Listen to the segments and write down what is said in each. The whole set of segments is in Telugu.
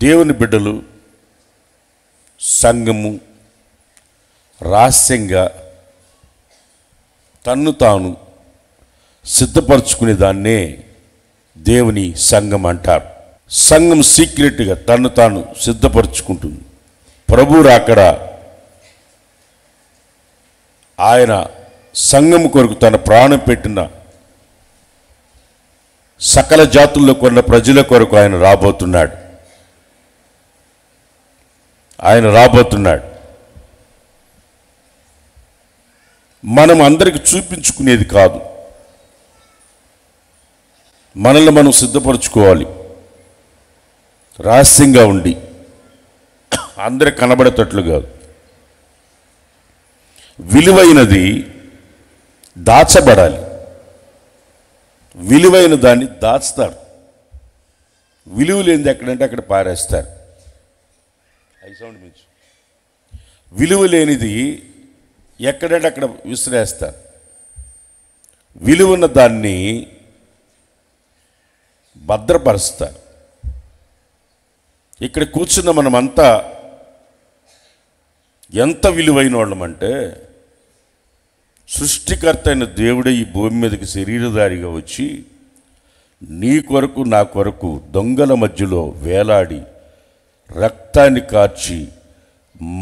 దేవుని బిడ్డలు సంఘము రహస్యంగా తన్ను తాను సిద్ధపరచుకునే దాన్నే దేవుని సంఘం అంటారు. సంఘం సీక్రెట్గా తన్ను తాను సిద్ధపరచుకుంటుంది. ప్రభు రాకడ ఆయన సంఘము కొరకు తన ప్రాణం పెట్టిన సకల జాతుల్లో కొన్న ప్రజల కొరకు ఆయన రాబోతున్నాడు. మనం అందరికి చూపించుకునేది కాదు, మనల్ని మనం సిద్ధపరచుకోవాలి. రహస్యంగా ఉండి అందరికి కనబడేటట్లు కాదు. విలువైనది దాచబడాలి. విలువైన దాన్ని దాచుతారు. విలువ లేనిది ఎక్కడంటే అక్కడ పారేస్తారు. విలువ లేనిది ఎక్కడంటే అక్కడ విసిరేస్తారు. విలువన్న దాన్ని భద్రపరుస్తారు. ఇక్కడ కూర్చున్న మనమంతా ఎంత విలువైన వాళ్ళమంటే, సృష్టికర్త అయిన దేవుడే ఈ భూమి మీదకి శరీరధారిగా వచ్చి నీ కొరకు నా కొరకు దొంగల మధ్యలో వేలాడి రక్తాన్ని కార్చి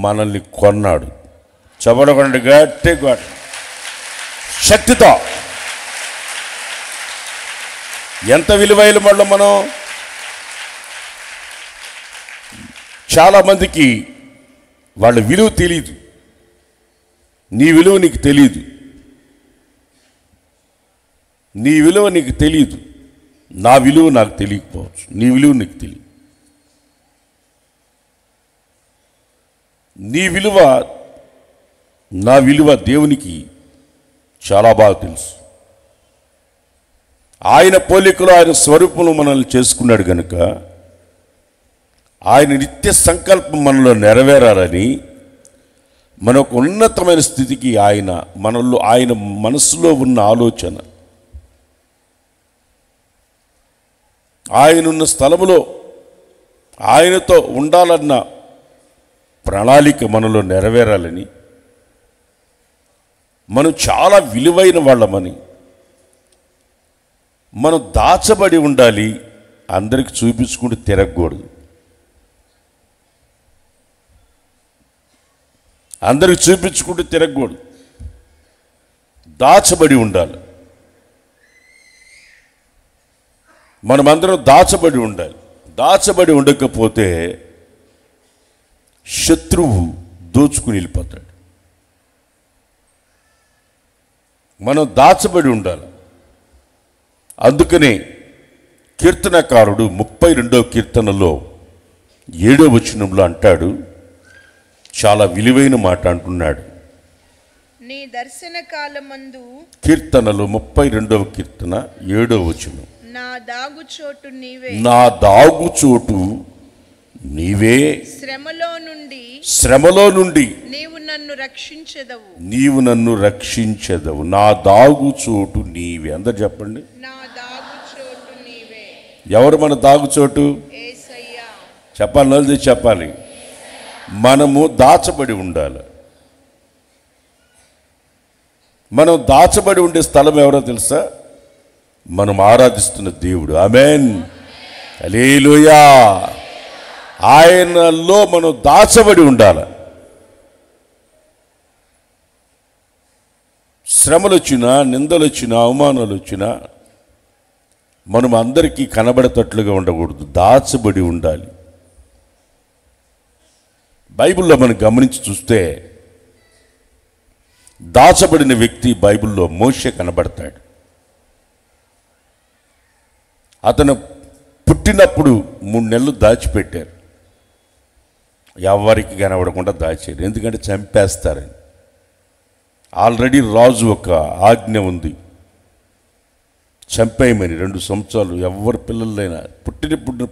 మనల్ని కొన్నాడు. చబడగండి గట్టిగా శక్తితో. ఎంత విలువైన వాళ్ళం మనం. చాలామందికి వాళ్ళ విలువ తెలియదు. నీ విలువ నీకు తెలియదు. నీ విలువ నీకు తెలియదు. నా విలువ నాకు తెలియకపోవచ్చు. నీ విలువ నీకు తెలియదు. నీ విలువ నా విలువ దేవునికి చాలా బాగా తెలుసు. ఆయన పోలికలో ఆయన స్వరూపంలో మనల్ని చేసుకున్నాడు కనుక ఆయన నిత్య సంకల్పం మనలో నెరవేరాలని, మనకు ఉన్నతమైన స్థితికి ఆయన మనసులో ఉన్న ఆలోచన, ఆయనున్న స్థలములో ఆయనతో ఉండాలన్న ప్రణాళిక మనలో నెరవేరాలని, మనం చాలా విలువైన వాళ్ళమని, మనం దాచబడి ఉండాలి. అందరికి చూపించుకుంటూ తిరగకూడదు. అందరికి చూపించుకుంటూ తిరగకూడదు. దాచబడి ఉండాలి. మనమందరం దాచబడి ఉండాలి. దాచబడి ఉండకపోతే శత్రువు దోచుకుని వెళ్ళిపోతాడు. మనం దాచబడి ఉండాలి. అందుకనే కీర్తనకారుడు 32వ కీర్తనలో 7వ వచనంలో అంటాడు, చాలా విలువైన మాట అంటున్నాడు. నీ దర్శన కాలమందు, కీర్తనలో 32వ కీర్తన 7వ వచనం, నా దాగుచోటు నీవే, నా దాగుచోటు నీవే, శ్రమలో నుండి నీవు నన్ను రక్షించెదవు, నీవు నన్ను రక్షించెదవు. నా దాగుచోటు నీవే. అందరు చెప్పండి, నా దాగుచోటు నీవే. ఎవరు మన దాగుచోటు? యేసయ్యా. చెప్పాలి, నలుది చెప్పాలి. మనము దాచబడి ఉండాలి. మనం దాచబడి ఉండే స్థలం ఎవరో తెలుసా? మనం ఆరాధిస్తున్న దేవుడు. ఆమేన్, హల్లెలూయా. ఆయనలో మనం దాచబడి ఉండాలి. శ్రమలు వచ్చినా, నిందలు వచ్చినా, అవమానాలు వచ్చినా మనం అందరికీ కనబడేటట్లుగా ఉండకూడదు. దాచబడి ఉండాలి. బైబిల్లో మనం గమనించి చూస్తే దాచబడిన వ్యక్తి బైబిల్లో మోషే కనబడతాడు. అతను పుట్టినప్పుడు 3 నెలలు దాచిపెట్టారు. ఎవరికి కనబడకుండా దాచారు. ఎందుకంటే చంపేస్తారని. ఆల్రెడీ రాజు ఒక ఆజ్ఞ ఉంది, చంపేయమని. 2 సంవత్సరాలు ఎవరి పిల్లలైనా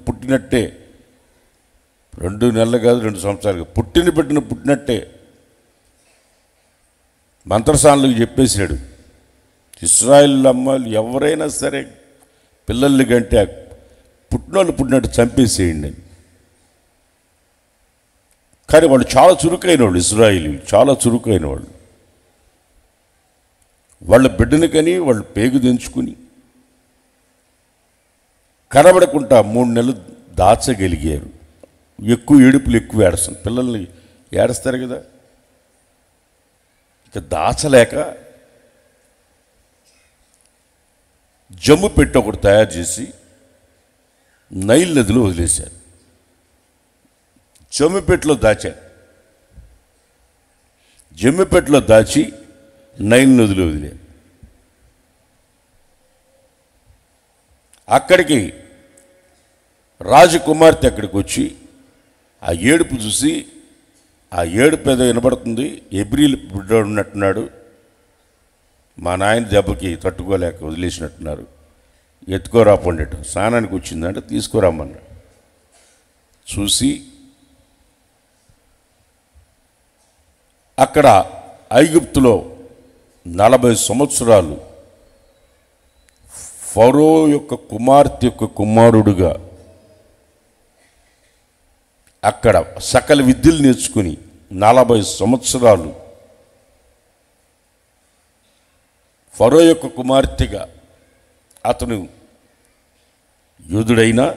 పుట్టినట్టే, 2 నెలలు కాదు 2 సంవత్సరాలు, పుట్టినట్టే మంత్రసానులకు చెప్పేశాడు, ఇశ్రాయేల్ అమ్మాయిలు ఎవరైనా సరే పిల్లల్ని కంటే పుట్టినట్టు చంపేసేయండి అని. కానీ వాళ్ళు చాలా చురుకైన వాళ్ళు, ఇశ్రాయేలీయులు చాలా చురుకైన వాళ్ళు. వాళ్ళ బిడ్డని కని వాళ్ళు పేగు దించుకుని కనబడకుండా 3 నెలలు దాచగలిగారు. ఎక్కువ ఏడుపులు ఎక్కువ ఏడుస్తారు, పిల్లల్ని ఏడుస్తారు కదా. ఇక దాచలేక జమ్ము పెట్టి ఒకటి తయారు చేసి నైల్ నదిలో వదిలేశారు. జమ్మిపెట్టలో దాచారు. జమ్మిపెట్టలో దాచి నైల్ నదిలో వదిలేరు. అక్కడికి రాజకుమార్తె అక్కడికి వచ్చి ఆ ఏడుపు చూసి, ఆ ఏడుపు ఏదో వినబడుతుంది, ఎబ్రిల్ బిడ్డ ఉన్నట్టున్నాడు, మా నాయన దెబ్బకి తట్టుకోలేక వదిలేసినట్టున్నారు, ఎత్తుకోరా పండేట, స్నానానికి వచ్చిందంటే తీసుకురామన్నాడు. చూసి అక్కడ ఐగుప్తులో 40 సంవత్సరాలు ఫరో యొక్క కుమార్తె యొక్క కుమారుడుగా అక్కడ సకల విద్యలు నేర్చుకుని 40 సంవత్సరాలు ఫరో యొక్క కుమార్తెగా అతను యూదుడైనా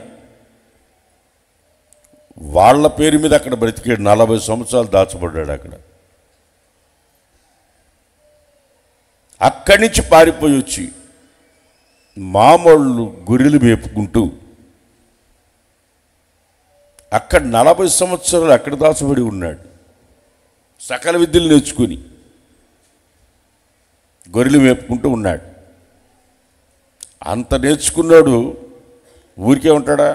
వాళ్ళ పేరు మీద అక్కడ బ్రతికాడు. 40 సంవత్సరాలు దాచబడ్డాడు అక్కడ. అక్కడి నుంచి పారిపోయి వచ్చి మామూలు గొర్రెలు మేపుకుంటూ అక్కడ 40 సంవత్సరాలు అక్కడ దాచబడి ఉన్నాడు. సకల విద్యలు నేర్చుకుని గొర్రెలు మేపుకుంటూ ఉన్నాడు. అంత నేర్చుకున్నాడు, ఊరికే ఉంటాడా?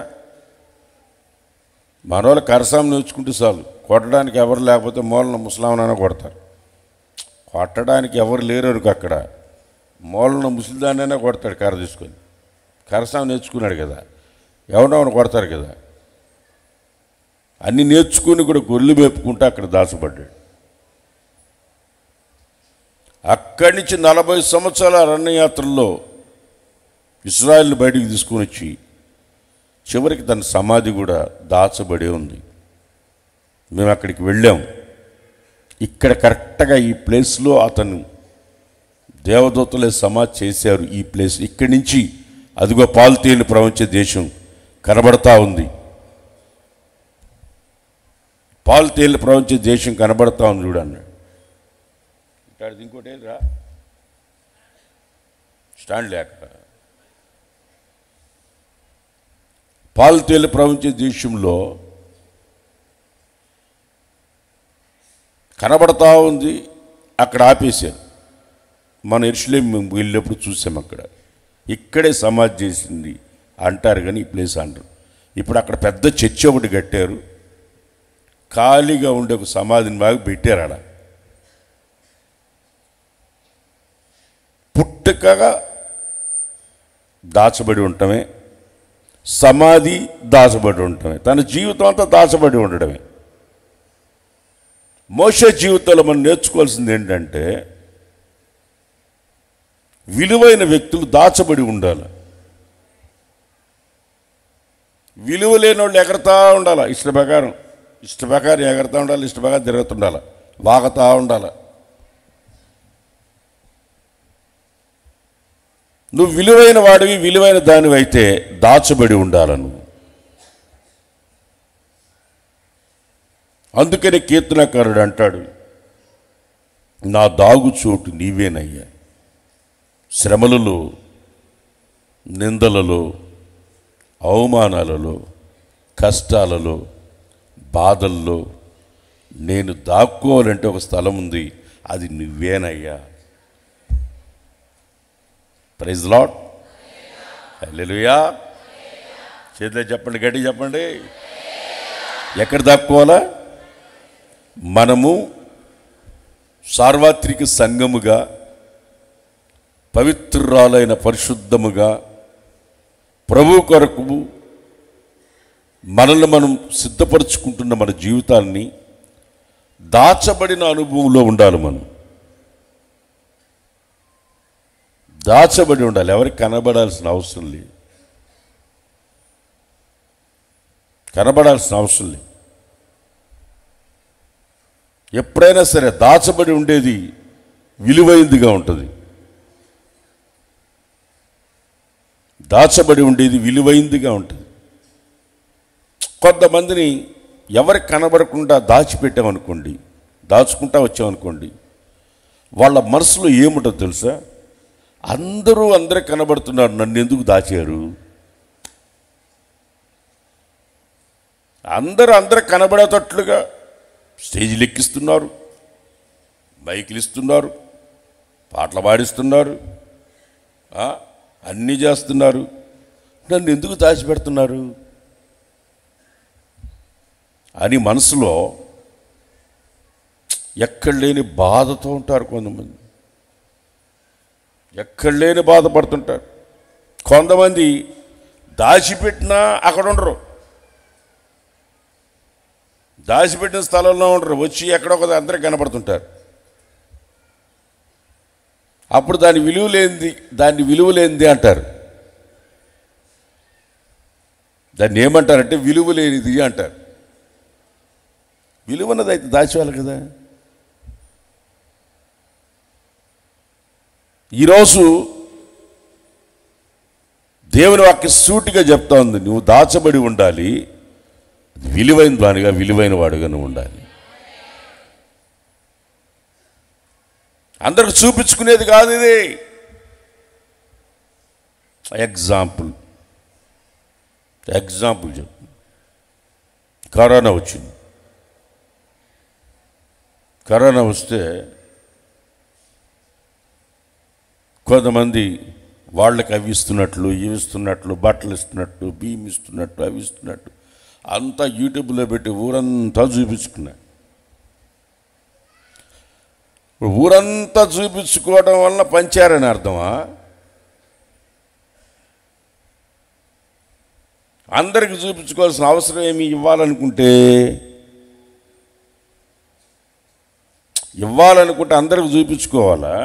మనోళ్ళు కరసాం నేర్చుకుంటే చాలు, కొట్టడానికి ఎవరు లేకపోతే మూలన ముసలామనైనా కొడతారు. కొట్టడానికి ఎవరు లేరు అనుకో, అక్కడ మూలన ముసలిదాన్నైనా కొడతాడు కర్ర తీసుకొని. కరసాం నేర్చుకున్నాడు కదా, ఎవరినో కొడతారు కదా. అన్నీ నేర్చుకుని కూడా గొర్రెలు మేపుకుంటూ అక్కడ దాచబడ్డాడు. అక్కడి నుంచి 40 సంవత్సరాల అరణ్యయాత్రల్లో ఇశ్రాయేలుని బయటికి తీసుకొని వచ్చి చివరికి తన సమాధి కూడా దాచబడే ఉంది. మేము అక్కడికి వెళ్ళాం. ఇక్కడ కరెక్ట్గా ఈ ప్లేస్లో అతను దేవదూతలే సమాధి చేశారు. ఈ ప్లేస్ ఇక్కడి నుంచి అదిగో పాలు తేనెలు ప్రవహించే దేశం కనబడతా ఉంది. పాలు తేనెలు ప్రవహించే దేశం కనబడతా ఉంది చూడన్నాడు. ఇక్కడ ఇంకోటి ఏంద్రా స్టాండ్ లేక పాలు తేనెలు ప్రవహించే దేశంలో కనబడతా ఉంది. అక్కడ ఆపేశారు. మన యెరూషలేము మేము వెళ్ళినప్పుడు చూసాం. అక్కడ ఇక్కడే సమాధి చేసింది అంటారు కానీ ఈ ప్లేస్ అంటారు. ఇప్పుడు అక్కడ పెద్ద చర్చి ఒకటి కట్టారు. ఖాళీగా ఉండే ఒక సమాధిని బాగా పెట్టారు. ఆడ పుట్టుకగా దాచబడి ఉండటమే, సమాధి దాచబడి ఉండటమే, తన జీవితం అంతా దాచబడి ఉండడమే. మోషే జీవితంలో మనం నేర్చుకోవాల్సింది ఏంటంటే విలువైన వ్యక్తులు దాచబడి ఉండాలి. విలువ లేని వాళ్ళు ఎగరతా ఉండాలి. ఇష్ట ప్రకారం ఎగరతా ఉండాలి, ఇష్ట ప్రకారం తిరుగుతుండాలి, వాగతా ఉండాలి. నువ్వు విలువైన వాడివి, విలువైన దానివి అయితే దాచబడి ఉండాలను. అందుకనే కీర్తనకారుడు అంటాడు, నా దాగు చోటు నీవేనయ్యా. శ్రమలలో, నిందలలో, అవమానాలలో, కష్టాలలో, బాధల్లో నేను దాక్కోవాలంటే ఒక స్థలం ఉంది, అది నువ్వేనయ్యా. ప్రైజ్ లార్డ్, హల్లెలూయా. చేతులు చెప్పండి, గట్టిగా చెప్పండి. ఎక్కడ దాక్కోవాలా? మనము సార్వత్రిక సంఘముగా, పవిత్రురాలైన పరిశుద్ధముగా, ప్రభు కొరకు మనల్ని మనం సిద్ధపరచుకుంటున్న మన జీవితాన్ని దాచబడిన అనుభవంలో ఉండాలి. మనం దాచబడి ఉండాలి. ఎవరికి కనబడాల్సిన అవసరం లేదు. కనబడాల్సిన అవసరం లేదు. ఎప్పుడైనా సరే దాచబడి ఉండేది విలువైందిగా ఉంటుంది. దాచబడి ఉండేది విలువైందిగా ఉంటుంది. కొంతమందిని ఎవరికి కనబడకుండా దాచిపెట్టామనుకోండి, దాచుకుంటా వచ్చామనుకోండి, వాళ్ళ మనసులో ఏముంటుందో తెలుసా? అందరికి కనబడుతున్నారు, నన్ను ఎందుకు దాచారు? అందరికి కనబడేటట్లుగా స్టేజీలు ఎక్కిస్తున్నారు, మైకులు ఇస్తున్నారు, పాటలు పాడిస్తున్నారు, అన్నీ చేస్తున్నారు. నన్ను ఎందుకు దాచిపెడుతున్నారు అని మనసులో ఎక్కడ లేని బాధతో ఉంటారు. కొంతమంది ఎక్కడ లేని బాధపడుతుంటారు. కొంతమంది దాచిపెట్టినా అక్కడ ఉండరు, దాచిపెట్టిన స్థలంలో ఉండరు, వచ్చి ఎక్కడో ఒక అందరికి కనపడుతుంటారు. అప్పుడు దాని విలువ లేనిది అంటారు. దాన్ని ఏమంటారంటే విలువ లేనిది అంటారు. విలువన్నది అయితే దాచేవాళ్ళు కదా. ఈరోజు దేవుని వాక్యం సూటిగా చెప్తా ఉంది, నువ్వు దాచబడి ఉండాలి, విలువైన దానిగా విలువైన వాడుగా నువ్వు ఉండాలి. అందరికి చూపించుకునేది కాదు ఇది. ఎగ్జాంపుల్ చెప్పు. కరోనా వచ్చింది. కరోనా వస్తే కొంతమంది వాళ్ళకి అవి ఇస్తున్నట్లు, ఇవి ఇస్తున్నట్లు, బట్టలు ఇస్తున్నట్టు, బియ్యం ఇస్తున్నట్టు, అవి ఇస్తున్నట్టు అంతా యూట్యూబ్లో పెట్టి ఊరంతా చూపించుకున్నారు. ఊరంతా చూపించుకోవడం వల్ల పంచారని అర్థమా? అందరికి చూపించుకోవాల్సిన అవసరం ఏమి? ఇవ్వాలనుకుంటే అందరికి చూపించుకోవాలా?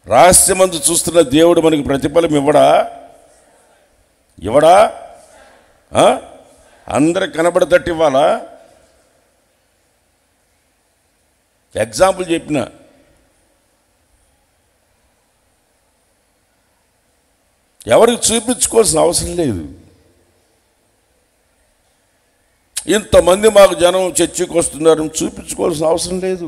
రహస్యమందు చూస్తున్న దేవుడు మనకి ప్రతిఫలం ఇవ్వడా? అందరికి కనబడేటట్టు ఇవ్వాలా? ఎగ్జాంపుల్ చెప్పిన, ఎవరికి చూపించుకోవాల్సిన అవసరం లేదు. ఇంతమంది మాకు జనం చర్చికి వస్తున్నారు, చూపించుకోవాల్సిన అవసరం లేదు.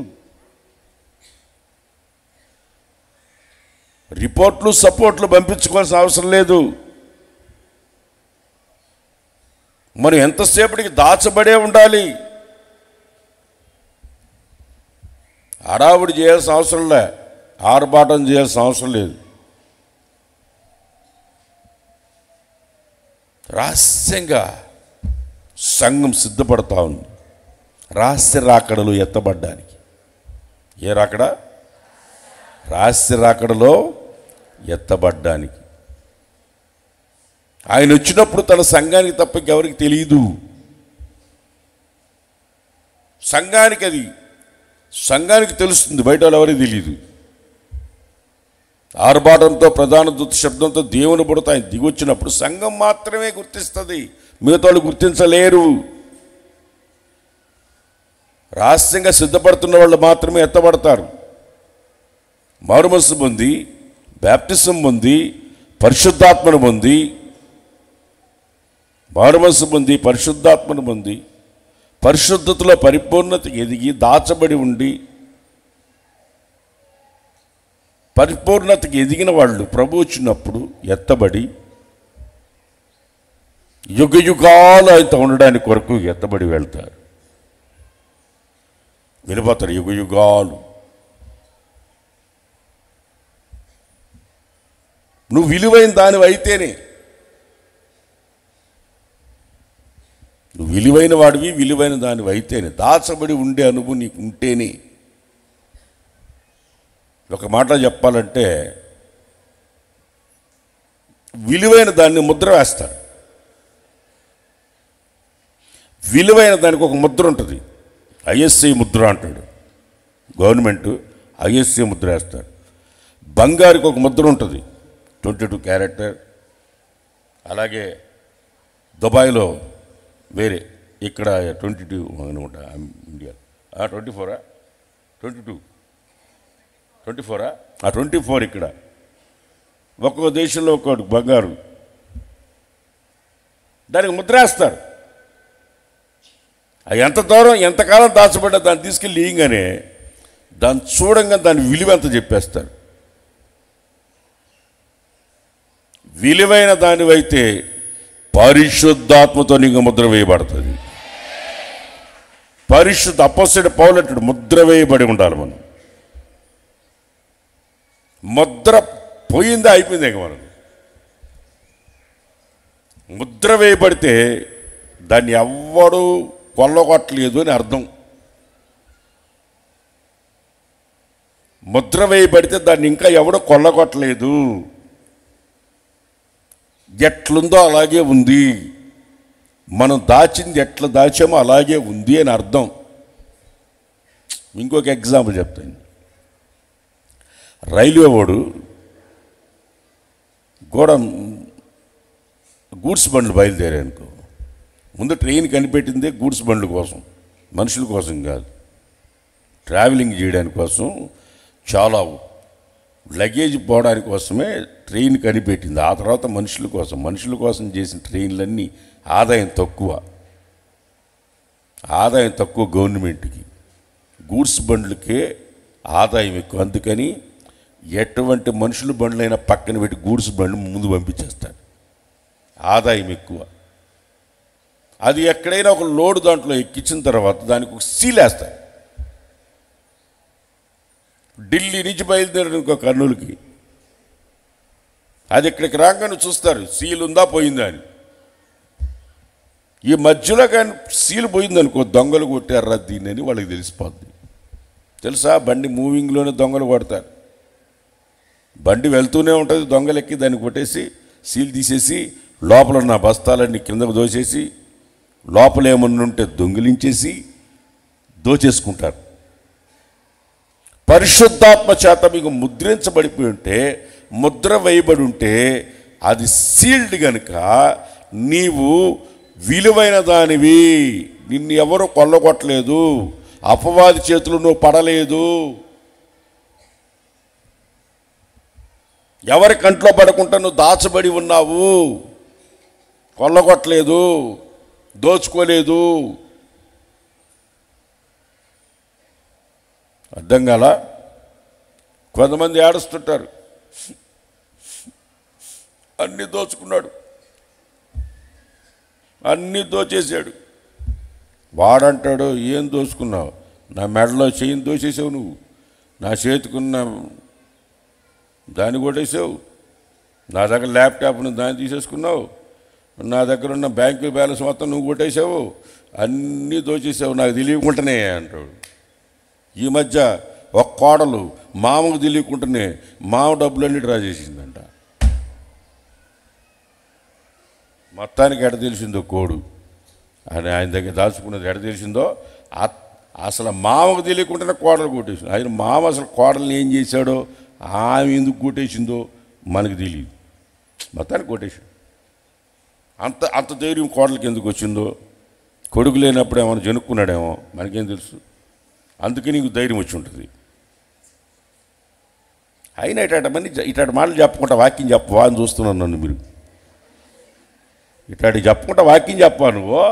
రిపోర్ట్లు సపోర్ట్లు పంపించుకోవాల్సిన అవసరం లేదు. మనం ఎంతసేపటికి దాచబడే ఉండాలి. హడావుడి చేయాల్సిన అవసరం లే, ఆర్భాటం చేయాల్సిన అవసరం లేదు. రహస్యంగా సంఘం సిద్ధపడతా ఉంది రహస్య రాకడలు ఎత్తబడ్డానికి. ఏ రాకడ? రహస్య రాకడలో ఎత్తబడ్డానికి. ఆయన వచ్చినప్పుడు తన సంఘానికి తప్ప ఎవరికి తెలియదు. సంఘానికి తెలుస్తుంది, బయట వాళ్ళు ఎవరికి తెలియదు. ఆర్భాటంతో, ప్రధాన దూత శబ్దంతో దేవుని బుడత ఆయన దిగొచ్చినప్పుడు సంఘం మాత్రమే గుర్తిస్తుంది, మిగతా వాళ్ళు గుర్తించలేరు. రహస్యంగా సిద్ధపడుతున్న వాళ్ళు మాత్రమే ఎత్తబడతారు. మారుమనసు పొంది, బ్యాప్టిజం పొంది, పరిశుద్ధాత్మను పొంది, మారుమనసు పొంది, పరిశుద్ధాత్మను పొంది, పరిశుద్ధతలో పరిపూర్ణతకి ఎదిగి, దాచబడి ఉండి పరిపూర్ణతకి ఎదిగిన వాళ్ళు ప్రభు వచ్చినప్పుడు ఎత్తబడి యుగయుగాలు అయితే ఉండడానికి కొరకు ఎత్తబడి వెళ్తారు, వెళ్ళిపోతారు యుగయుగాలు. నువ్వు విలువైన దానివి అయితేనే, నువ్వు విలువైన వాడివి, విలువైన దానివి అయితేనే, దాచబడి ఉండే అనుభవం నీకు ఉంటేనే. ఒక మాట చెప్పాలంటే, విలువైన దాన్ని ముద్ర వేస్తారు. విలువైన దానికి ఒక ముద్ర ఉంటుంది, ఐఎస్ఐ ముద్ర అంటాడు గవర్నమెంట్. ఐఎస్ఐ ముద్ర వేస్తారు. బంగారుకి ఒక ముద్ర ఉంటుంది, 22 క్యారెట్. అలాగే దుబాయ్లో వేరే ఇక్కడ 22 అనుకుంటా ఇండియా 24 22 24 24 ఇక్కడ ఒక్కొక్క దేశంలో ఒక్కొక్కటి బంగారు దానికి ముద్రేస్తారు. ఎంత దూరం ఎంతకాలం దాచబడ్డా దాన్ని తీసుకెళ్ళి ఇయ్యగానే దాన్ని చూడంగా దాని విలువ ఎంత చెప్పేస్తారు. విలువైన దానివైతే పరిశుద్ధాత్మతో నీకు ముద్ర వేయబడుతుంది. పరిశుద్ధ అపోస్తలుడైన పౌలు అంటాడు, ముద్ర వేయబడి ఉండాలి. మనం ముద్ర పోయిందా అయిపోయింది. ఇక మనకు ముద్ర వేయబడితే దాన్ని ఎవ్వడు కొల్లగొట్టలేదు అని అర్థం. ముద్ర వేయబడితే దాన్ని ఇంకా ఎవడో కొల్లగొట్టలేదు, ఎట్లుందో అలాగే ఉంది, మనం దాచింది ఎట్లా దాచామో అలాగే ఉంది అని అర్థం. ఇంకొక ఎగ్జాంపుల్ చెప్తాను. రైల్వే వాడు కూడా గూడ్స్ బండ్లు బయలుదేరానుకో, ముందు ట్రైన్ కనిపెట్టిందే గూడ్స్ బండ్ల కోసం, మనుషుల కోసం కాదు. ట్రావెలింగ్ చేయడానికి కోసం, చాలా లగేజ్ పోవడానికి కోసమే ట్రైన్ కనిపెట్టింది. ఆ తర్వాత మనుషుల కోసం చేసిన ట్రైన్లన్నీ ఆదాయం తక్కువ గవర్నమెంట్కి. గూడ్స్ బండ్లకే ఆదాయం ఎక్కువ. అందుకని ఎటువంటి మనుషుల బండ్లైనా పక్కన పెట్టి గూడ్స్ బండ్లు ముందు పంపించేస్తాడు, ఆదాయం ఎక్కువ. అది ఎక్కడైనా ఒక లోడు దాంట్లో ఎక్కించిన తర్వాత దానికి ఒక సీల్ వేస్తారు. ఢిల్లీ నుంచి బయలుదేరారు ఇంకో కర్నూలుకి, అది ఇక్కడికి రాగానే చూస్తారు సీల్ ఉందా పోయిందా అని. ఈ మధ్యలో కానీ సీల్ పోయిందనుకో, దొంగలు కొట్టారా దీన్ని అని వాళ్ళకి తెలిసిపోద్ది. తెలుసా, బండి మూవింగ్లోనే దొంగలు కొడతారు. బండి వెళ్తూనే ఉంటుంది, దొంగలు ఎక్కి దాన్ని కొట్టేసి సీల్ తీసేసి లోపల ఉన్న బస్తాలన్నీ కిందకు దోసేసి లోపల ఏమన్నా ఉంటే దొంగిలించేసి దోచేసుకుంటారు. పరిశుద్ధాత్మ చేత మీకు ముద్రించబడిపోయి ఉంటే, ముద్ర వేయబడి ఉంటే, అది సీల్డ్ గనుక నీవు విలువైన దానివి. నిన్ను ఎవరు కొల్లగొట్టలేదు, అపవాది చేతులు నువ్వు పడలేదు, ఎవరి కంట్లో పడకుండా నువ్వు దాచబడి ఉన్నావు, కొల్లగొట్టలేదు, దోచుకోలేదు. అర్థం కాలా? కొంతమంది ఏడుస్తుంటారు, అన్నీ దోచుకున్నాడు, అన్నీ దోచేశాడు. వాడంటాడు, ఏం దోచుకున్నావు? నా మెడలో చెయ్యిని దోచేసావు, నువ్వు నా చేతికున్న దాన్ని కొట్టేసావు, నా దగ్గర ల్యాప్టాప్ను దాన్ని తీసేసుకున్నావు, నా దగ్గర ఉన్న బ్యాంకు బ్యాలెన్స్ మొత్తం నువ్వు కొట్టేసావు, అన్నీ దోచేసావు నాకు తెలియకుండానే అంటాడు. ఈ మధ్య ఒక కోడలు మామకు తెలియకుండానే మామ డబ్బులన్నీ డ్రా చేసిందంట. మొత్తానికి ఎడ తెలిసిందో కోడు అని ఆయన దగ్గర దాచుకున్నది ఎడ తెలిసిందో, అసలు మామకు తెలియకుండానే కోడలు కొట్టేసింది. ఆయన మామ అసలు కోడల్ని ఏం చేశాడో, ఆమె ఎందుకు కొట్టేసిందో మనకు తెలియదు, మొత్తానికి కొట్టేసాడు. అంత ధైర్యం కోడలకి ఎందుకు వచ్చిందో, కొడుకు లేనప్పుడు ఏమైనా జనుక్కున్నాడేమో మనకేం తెలుసు. అందుకే నీకు ధైర్యం వచ్చి ఉంటుంది. అయినా ఇట్లాంటి మాటలు చెప్పుకుంటా వాక్యం చెప్పవా అని చూస్తున్నాను నన్ను మీరు. ఇట్లాంటి చెప్పుకుంటా వాక్యం చెప్పవా నువ్వు?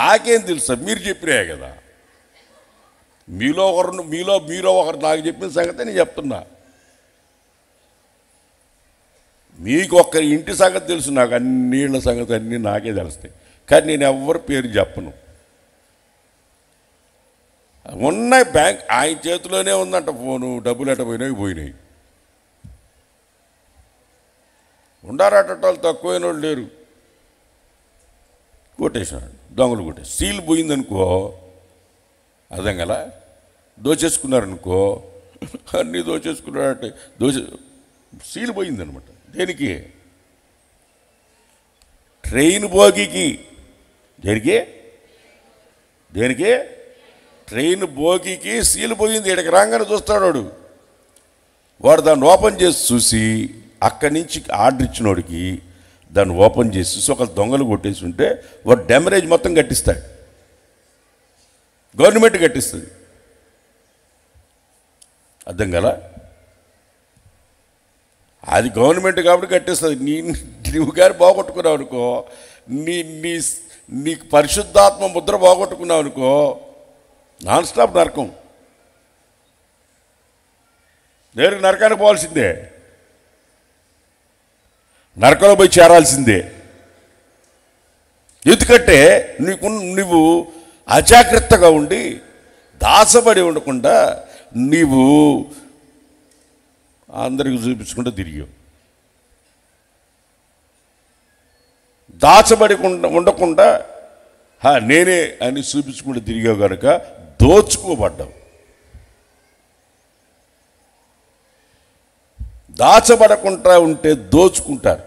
నాకేం తెలుసా, మీరు చెప్పినాయే కదా. మీలో ఒకరు నాకు చెప్పిన సంగతి నేను చెప్తున్నా. మీకు ఒక్కరి ఇంటి సంగతి తెలుసు, నాకు అన్నిళ్ళ సంగతి అన్నీ నాకే తెలుస్తాయి. కానీ నేను ఎవరి పేరు చెప్పను. ఉన్నాయి, బ్యాంక్ ఆయన చేతిలోనే ఉందంట ఫోను, డబ్బులు ఎట్ట పోయినాయి. ఉండారటోళ్ళు తక్కువైన వాళ్ళు లేరు. కొట్టేసినాడు, దొంగలు కొట్టేసి సీల్ పోయిందనుకో, అర్థం కదా, దోచేసుకున్నారనుకో, అన్నీ దోచేసుకున్నారంటే సీల్ పోయిందనమాట. దేనికి? ట్రైన్ బోగికి. దేనికి? ట్రైన్ బోగికి సీల్ పోయింది. ఇక్కడికి రాగానే చూస్తాడు వాడు దాన్ని ఓపెన్ చేసి చూసి, అక్కడి నుంచి ఆర్డర్ ఇచ్చినోడికి దాన్ని ఓపెన్ చేసి ఒక దొంగలు కొట్టేసి ఉంటే వాడు డ్యామరేజ్ మొత్తం కట్టిస్తాడు, గవర్నమెంట్ కట్టిస్తుంది. అర్థం కదా? అది గవర్నమెంట్ కాబట్టి కట్టిస్తుంది. నువ్వు గారు బాగొట్టుకున్నావు అనుకో, నీ నీ నీకు పరిశుద్ధాత్మ ముద్ర బాగొట్టుకున్నావు అనుకో, నాన్ స్టాప్ నరకం. నేరుగా నరకానికి పోవాల్సిందే, నరకంలో పోయి చేరాల్సిందే. ఎందుకంటే నువ్వు అజాగ్రత్తగా ఉండి దాసపడి ఉండకుండా నీవు అందరికి చూపించుకుంటూ తిరిగావు. దాచబడి ఉండకుండా నేనే అని చూపించుకుంటూ తిరిగావు కనుక దోచుకోబడ్డావు. దాచబడకుండా ఉంటే దోచుకుంటారు.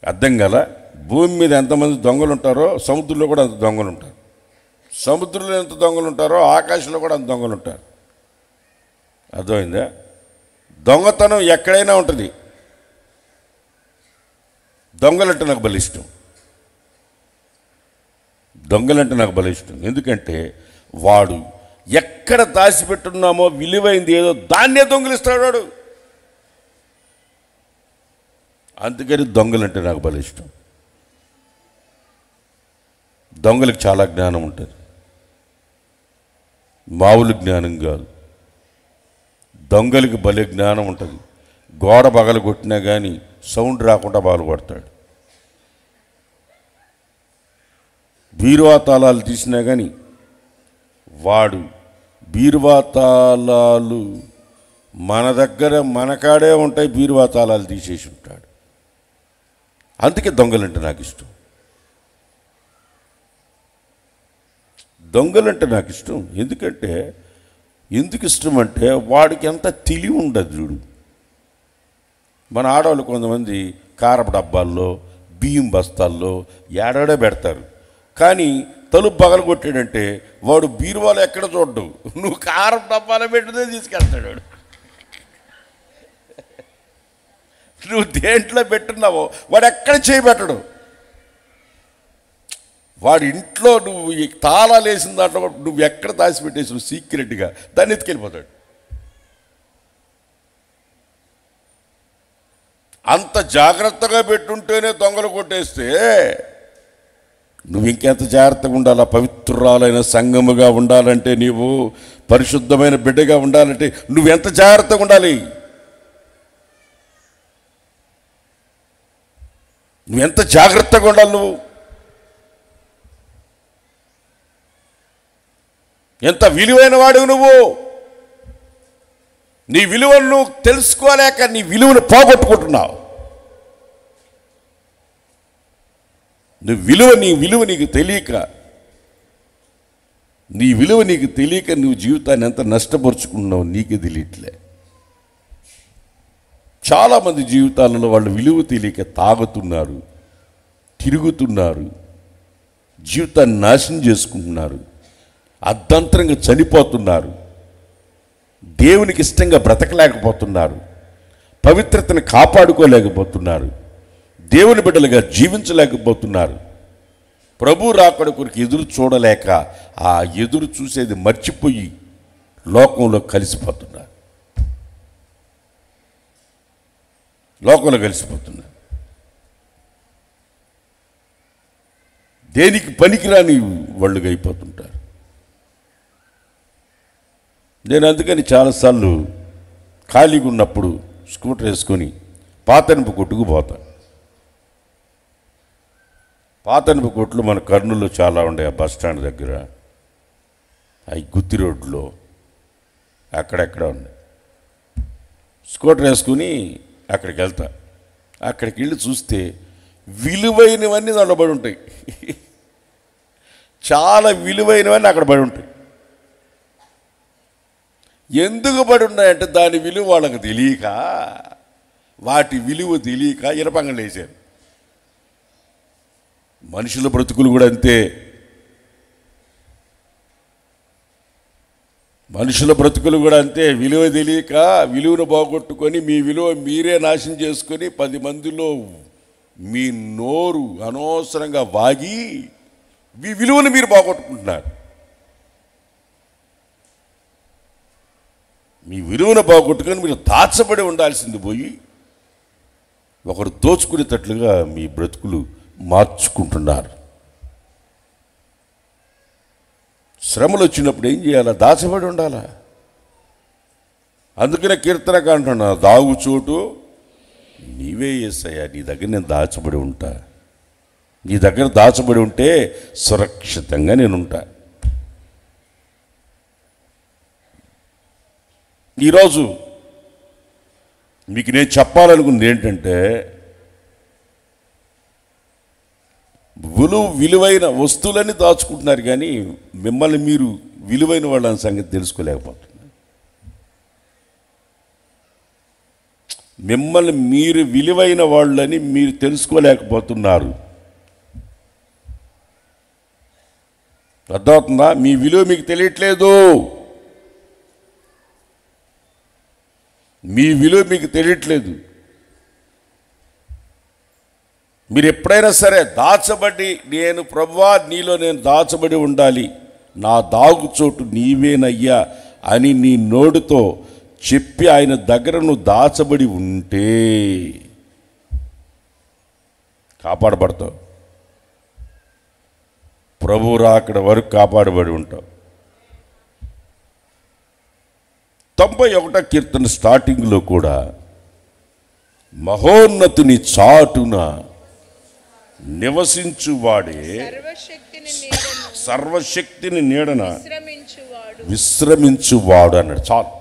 అర్థం కదా? భూమి మీద ఎంతమంది దొంగలు ఉంటారో సముద్రంలో కూడా అంత దొంగలు ఉంటారు. సముద్రంలో ఎంత దొంగలు ఉంటారో ఆకాశంలో కూడా అంత దొంగలు ఉంటారు. అర్థమైందా? దొంగతనం ఎక్కడైనా ఉంటుంది. దొంగలంటే నాకు బలిష్టం, దొంగలంటే నాకు బలిష్టం. ఎందుకంటే వాడు ఎక్కడ దాచిపెట్టున్నామో విలువైంది ఏదో దాన్నే దొంగలిస్తాడు వాడు. అందుకని దొంగలంటే నాకు బలిష్టం. దొంగలకు చాలా జ్ఞానం ఉంటుంది, మామూలు జ్ఞానం కాదు. దొంగలకి భలే జ్ఞానం ఉంటుంది. గోడ పగలు కొట్టినా కానీ సౌండ్ రాకుండా బాలు కొడతాడు. బీరువా తాళాలు తీసినా కానీ వాడు బీరువా తాళాలు మన దగ్గర మనకాడే ఉంటాయి, బీరువా తాళాలు తీసేసి ఉంటాడు. అందుకే దొంగలంటే నాకు ఇష్టం. దొంగలంటే నాకు ఇష్టం. ఎందుకు ఇష్టం అంటే వాడికి ఎంత తెలివి ఉండదు. చూడు, మన ఆడవాళ్ళు కొంతమంది కారపు డబ్బాల్లో బియ్యం బస్తాల్లో ఏడాడే పెడతారు, కానీ తలుపు పగలు కొట్టాడంటే వాడు బీరువాలో ఎక్కడ చూడ్డు, నువ్వు కారపు డబ్బాలో పెట్టితే తీసుకెళ్తాడు వాడు. నువ్వు దేంట్లో పెట్టున్నావో వాడు ఎక్కడ చేయబెట్టడు. వాడి ఇంట్లో నువ్వు తాళాలు వేసిన దాంట్లో నువ్వు ఎక్కడ దాచిపెట్టేసి నువ్వు సీక్రెట్గా దాన్ని ఎత్తుకెళ్ళిపోతాడు. అంత జాగ్రత్తగా పెట్టుంటేనే దొంగలు కొట్టేస్తే నువ్వు ఇంకెంత జాగ్రత్తగా ఉండాలా? పవిత్రురాలైన సంఘముగా ఉండాలంటే, నీవు పరిశుద్ధమైన బిడ్డగా ఉండాలంటే నువ్వెంత జాగ్రత్తగా ఉండాలి? నువ్వెంత జాగ్రత్తగా ఉండాలి? నువ్వు ఎంత విలువైన వాడు. నువ్వు నీ విలువను నువ్వు తెలుసుకోలేక నీ విలువను పోగొట్టుకుంటున్నావు. నీ విలువ నీకు తెలియక నువ్వు జీవితాన్ని ఎంత నష్టపరుచుకున్నావు నీకే తెలియట్లే. చాలామంది జీవితాలలో వాళ్ళు విలువ తెలియక తాగుతున్నారు, తిరుగుతున్నారు, జీవితాన్ని నాశనం చేసుకుంటున్నారు, అర్ధంతరంగా చనిపోతున్నారు, దేవునికి ఇష్టంగా బ్రతకలేకపోతున్నారు, పవిత్రతను కాపాడుకోలేకపోతున్నారు, దేవుని బిడ్డలుగా జీవించలేకపోతున్నారు. ప్రభు రాకడ కొరకు ఎదురు చూడలేక ఆ ఎదురు చూసేది మర్చిపోయి లోకంలో కలిసిపోతున్నారు. దేనికి పనికిరాని వాళ్ళుగా అయిపోతుంటారు. నేను అందుకని చాలాసార్లు ఖాళీగా ఉన్నప్పుడు స్కూటర్ వేసుకొని పాతనుపు కొట్టుకు పోతాను. పాతనుపు కొట్లు మన కర్నూలులో చాలా ఉండే, ఆ బస్ స్టాండ్ దగ్గర, అవి గుత్తి రోడ్లో అక్కడెక్కడ ఉన్నాయి. స్కూటర్ వేసుకుని అక్కడికి వెళ్తా. అక్కడికి వెళ్ళి చూస్తే విలువైనవన్నీ దాంట్లో పడి ఉంటాయి. చాలా విలువైనవన్నీ అక్కడ పడి ఉంటాయి. ఎందుకు పడి ఉన్నాయంటే దాని విలువ వాళ్ళకి తెలియక, వాటి విలువ తెలియక ఇరపంగం వేశారు. మనుషుల బ్రతుకులు కూడా అంతే. మనుషుల బ్రతుకులు కూడా అంతే. విలువ తెలియక విలువను పోగొట్టుకొని మీ విలువ మీరే నాశనం చేసుకొని 10 మందిలో మీ నోరు అనవసరంగా వాగి మీ విలువను మీరు పోగొట్టుకుంటున్నారు. మీ విలువను పోగొట్టుకొని మీరు దాచబడి ఉండాల్సింది పోయి ఒకరు దోచుకునేటట్లుగా మీ బ్రతుకులు మార్చుకుంటున్నారు. శ్రమలు వచ్చినప్పుడు ఏం చేయాలా? దాచబడి ఉండాలా. అందుకనే కీర్తనకు అంటున్నా, దాగుచోటు నీవే యేసయ్యా, నీ దగ్గర నేను దాచబడి ఉంటా. నీ దగ్గర దాచబడి ఉంటే సురక్షితంగా నేను ఉంటా. ఈరోజు మీకు నేను చెప్పాలనుకుంది ఏంటంటే, విలువైన వస్తువులన్నీ దాచుకుంటున్నారు కానీ మిమ్మల్ని మీరు విలువైన వాళ్ళని సంగతి తెలుసుకోలేకపోతున్నారు. మిమ్మల్ని మీరు విలువైన వాళ్ళని మీరు తెలుసుకోలేకపోతున్నారు. అర్థమవుతుందా? మీ విలువ మీకు తెలియట్లేదు. మీ విలువ మీకు తెలియట్లేదు. మీరు ఎప్పుడైనా సరే దాచబడి, నేను ప్రభువా నీలో నేను దాచబడి ఉండాలి, నా దాగుచోటు నీవేనయ్యా అని నీ నోటితో చెప్పి ఆయన దగ్గర నువ్వు దాచబడి ఉంటే కాపాడబడతావు. ప్రభు రాకడ వరకు కాపాడబడి ఉంటావు. 91వ కీర్తన స్టార్టింగ్లో కూడా మహోన్నతుని చాటున నివసించువాడే సర్వశక్తిని నీడన విశ్రమించువాడు అన్నాడు. చాలు.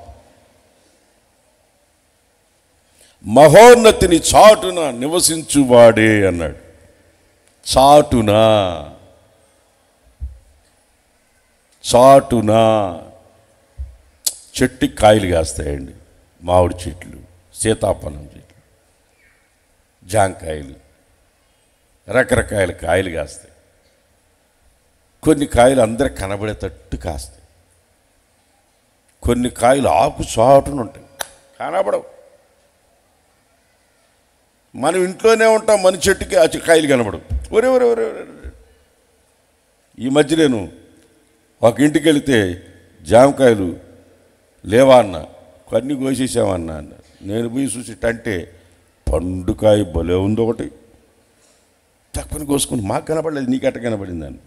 మహోన్నతిని చాటున నివసించువాడే అన్నాడు. చాటున చాటున చెట్టుకి కాయలు కాస్తాయండి. మామిడి చెట్లు, సీతాఫలం చెట్లు, జాంకాయలు, రకరకాల కాయలు కాస్తాయి. కొన్ని కాయలు అందరికి కనబడేటట్టు కాస్తాయి. కొన్ని కాయలు ఆకు చాటున ఉంటాయి, కనబడవు. మనం ఇంట్లోనే ఉంటాం, మన చెట్టుకి ఆ కాయలు కనబడవు. ఒరే ఒరే ఒరే ఈ మధ్య నేను ఒక ఇంటికి వెళితే జామకాయలు లేవా అన్న, కొన్ని కోసేసామన్నా అన్న. నేను పోయి చూసిటంటే పండుకాయ భలే ఉంది ఒకటి. తక్కువని కోసుకుని మాకు కనపడలేదు, నీకు ఎట్లా కనపడింది అని.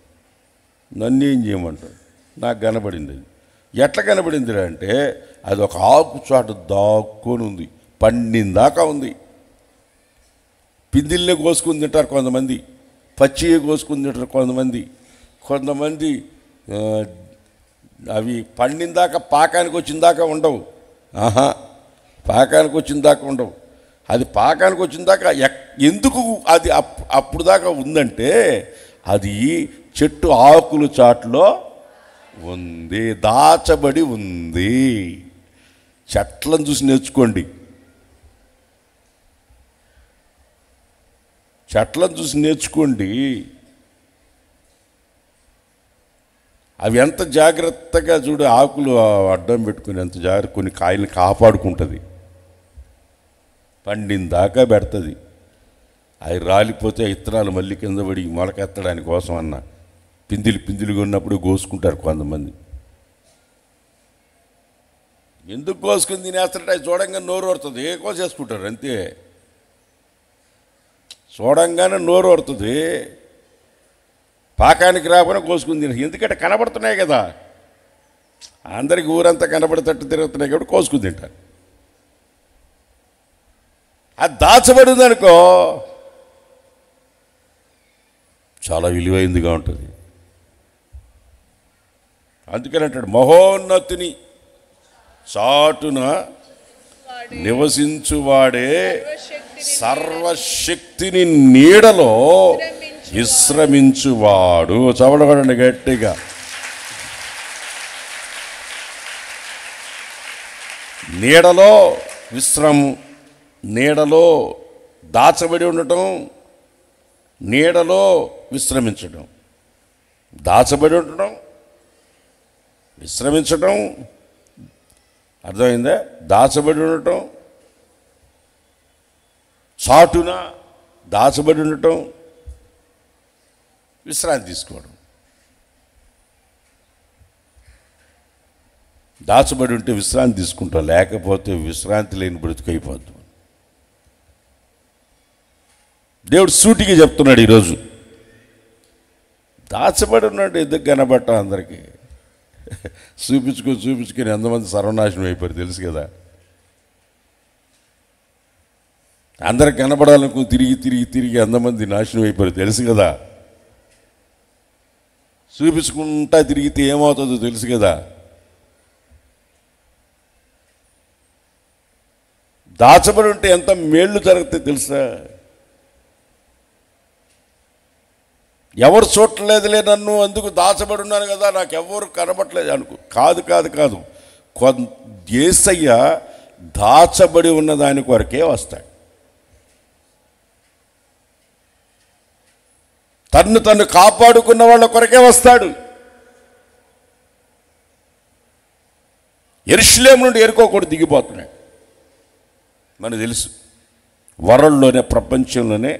నన్ను ఏం చేయమంటాడు? నాకు కనపడింది. అది ఎట్లా కనపడింది అంటే అది ఒక ఆకు చాటు దాక్కొని ఉంది, పండిందాకా ఉంది. పిందిల్నే కోసుకుని తింటారు కొంతమంది, పచ్చిగా కోసుకుని తింటారు కొంతమంది. కొంతమంది అవి పండిందాక పాకానికి వచ్చిందాకా ఉండవు. పాకానికి వచ్చిందాకా ఉండవు. అది పాకానికి వచ్చిందాక ఎందుకు అది అప్పుడు దాకా ఉందంటే అది చెట్టు ఆకుల చాటులో ఉంది, దాచబడి ఉంది. చెట్లను చూసి నేర్చుకోండి. చెట్లను చూసి నేర్చుకోండి. అవి ఎంత జాగ్రత్తగా చూడు, ఆకులు అడ్డం పెట్టుకుని ఎంత జాగ్రత్త కొన్ని కాయలు కాపాడుకుంటుంది. పండిందాకా పెడుతుంది. అవి రాలిపోతే ఇత్తనాలు మళ్ళీ కింద పడి మొలకెత్తడానికి కోసం అన్న పిందిలుగా ఉన్నప్పుడు కోసుకుంటారు కొంతమంది. ఎందుకు కోసుకుని తినేస్తారంటే అవి చూడంగానే నోరు వడుతుంది, కోసేసుకుంటారు అంతే. చూడంగానే నోరు వడుతుంది, పాకానికి రాకుండా కోసుకుని తిన. ఎందుకంటే కనబడుతున్నాయి కదా, అందరికి ఊరంతా కనబడేటట్టు తిరుగుతున్నాయి కాబట్టి కోసుకుని తింటారు. అది దాచబడి ఉందనుకో చాలా విలువైందిగా ఉంటుంది. అందుకని అంటాడు మహోన్నతిని చాటున నివసించువాడే సర్వశక్తిని నీడలో విశ్రమించువాడు. చవడబడండి గట్టిగా. నీడలో విశ్రమం, నీడలో దాచబడి ఉండటం, నీడలో విశ్రమించడం. దాచబడి ఉండటం, విశ్రమించడం, అర్థమైందా? దాచబడి ఉండటం, చాటున దాచబడి ఉండటం, విశ్రాంతి తీసుకోవడం. దాచబడి ఉంటే విశ్రాంతి తీసుకుంటాం, లేకపోతే విశ్రాంతి లేని బ్రతుకైపోద్దు. దేవుడు సూటిగా చెప్తున్నాడు ఈరోజు. దాచబడి ఉన్నాడు, ఎందుకు కనబట్ట అందరికీ చూపించుకొని ఎంతమంది సర్వనాశనం అయిపోయారు తెలుసు కదా. అందరికి కనబడాలకు తిరిగి ఎంతమంది నాశనం అయిపోయారు తెలుసు కదా. చూపించుకుంటా తిరిగితే ఏమవుతుందో తెలుసు కదా. దాచబడి ఉంటే ఎంత మేళ్ళు జరుగుతాయి తెలుసా. ఎవరు చూడలేదులే నన్ను, అందుకు దాచబడి ఉన్నాను కదా, నాకు ఎవరు కనబడలేదు అనుకో. కాదు. యేసయ్య దాచబడి ఉన్న దాని కొరకే వస్తాడు. తన్ను కాపాడుకున్న వాళ్ళ కొరకే వస్తాడు. యెరూషలేము నుండి యెరికో కూడా దిగిపోతున్నాడు. మనకు తెలుసు, వరల్డ్లోనే, ప్రపంచంలోనే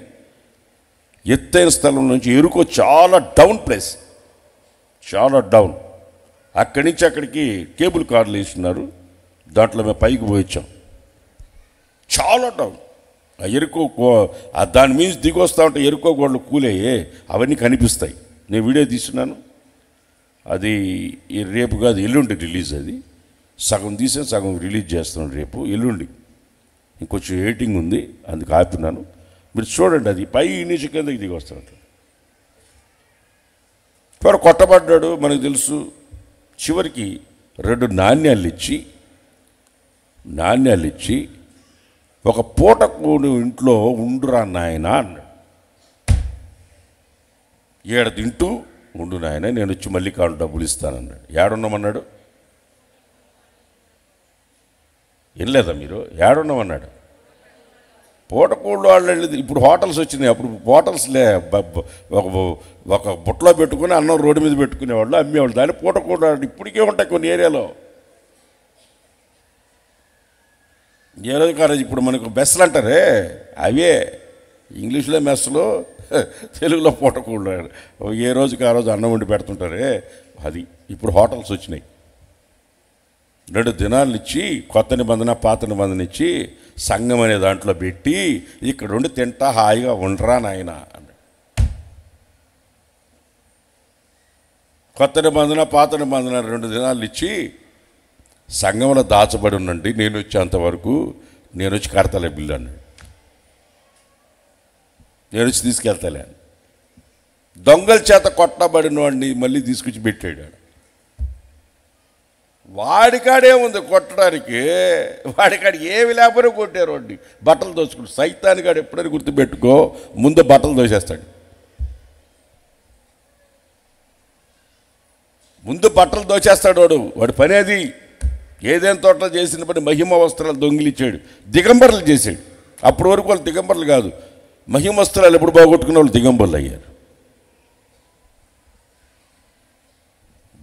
ఎత్తైన స్థలం నుంచి యెరికో చాలా డౌన్ ప్లేస్, చాలా డౌన్. అక్కడి నుంచి అక్కడికి కేబుల్ కార్లు వేస్తున్నారు, దాంట్లో మేము పైకి పోయించాం. చాలా డౌన్. ఆ యెరికో దాని మీద దిగి వస్తూ ఉంటే యెరికో గోడలు కూలయ్యే అవన్నీ కనిపిస్తాయి. నేను వీడియో తీస్తున్నాను, అది రేపు కాదు ఎల్లుండి రిలీజ్. అది సగం తీసే సగం రిలీజ్ చేస్తున్నాను రేపు, ఎల్లుండి ఇంకొంచెం ఎడిటింగ్ ఉంది, అందుకు ఆపుతున్నాను. మీరు చూడండి, అది పై నుంచి కిందకి దిగి వస్తాడు. వాడు కొట్టబడ్డాడు మనకు తెలుసు. చివరికి 2 నాణ్యాలు ఇచ్చి ఒక పూట కూడు ఇంట్లో ఉండురా నాయన అన్నాడు. 7 తింటూ ఉండు నాయన, నేను వచ్చి మళ్ళీ కాడు డబ్బులు ఇస్తానన్నాడు. ఏడున్నామన్నాడు? వెళ్ళలేదా మీరు? ఏడున్నామన్నాడు. పూటకూళ్ళు వాళ్ళు వెళ్ళేది. ఇప్పుడు హోటల్స్ వచ్చినాయి, అప్పుడు హోటల్స్లే. ఒక బుట్టలో పెట్టుకుని అన్నం రోడ్డు మీద పెట్టుకునేవాళ్ళు, అమ్మేవాళ్ళు. దాన్ని పూటకూళ్ళు ఇప్పటికే ఉంటాయి కొన్ని ఏరియాలో. ఏ రోజు కాదు ఇప్పుడు మనకు మెస్సులు అంటారే, అవే ఇంగ్లీష్లో మెస్సులు, తెలుగులో పూటకూళ్ళు. ఏ రోజుకి ఆ రోజు అన్నం వండి పెడుతుంటారే, అది. ఇప్పుడు హోటల్స్ వచ్చినాయి. 2 దినాలు ఇచ్చి, కొత్త నిబంధన పాత నిబంధన ఇచ్చి, సంఘం అనే దాంట్లో పెట్టి, ఇక్కడ ఉండి తింటా హాయిగా ఉండరా నాయన అన్నాడు. కొత్త నిబంధన పాత నిబంధన 2 దినాలు ఇచ్చి, సంఘంలో దాచబడి ఉండండి, నేను వచ్చేంతవరకు నేను వచ్చి కడతలే బిల్లు అన్నాడు. నేను వచ్చి తీసుకెళ్తాలే. దొంగల చేత కొట్టబడిన వాడిని మళ్ళీ తీసుకొచ్చి పెట్టాడు. వాడికాడే ఉంది కొట్టడానికి, వాడికాడికి ఏమి లేకపోతే కొట్టారు వాడిని. బట్టలు దోచుకుంటాడు. సైతానికాడు ఎప్పుడైనా గుర్తుపెట్టుకో, ముందు బట్టలు దోసేస్తాడు. ముందు బట్టలు దోచేస్తాడు వాడి పని అది. ఏదైనా తోటలో చేసిన పని మహిమ వస్త్రాలు దొంగిలిచ్చాడు, దిగంబర్లు చేశాడు. అప్పటి వరకు వాళ్ళు దిగంబర్లు కాదు, మహిమ వస్త్రాలు ఎప్పుడు బాగొట్టుకున్న వాళ్ళు దిగంబర్లు అయ్యారు.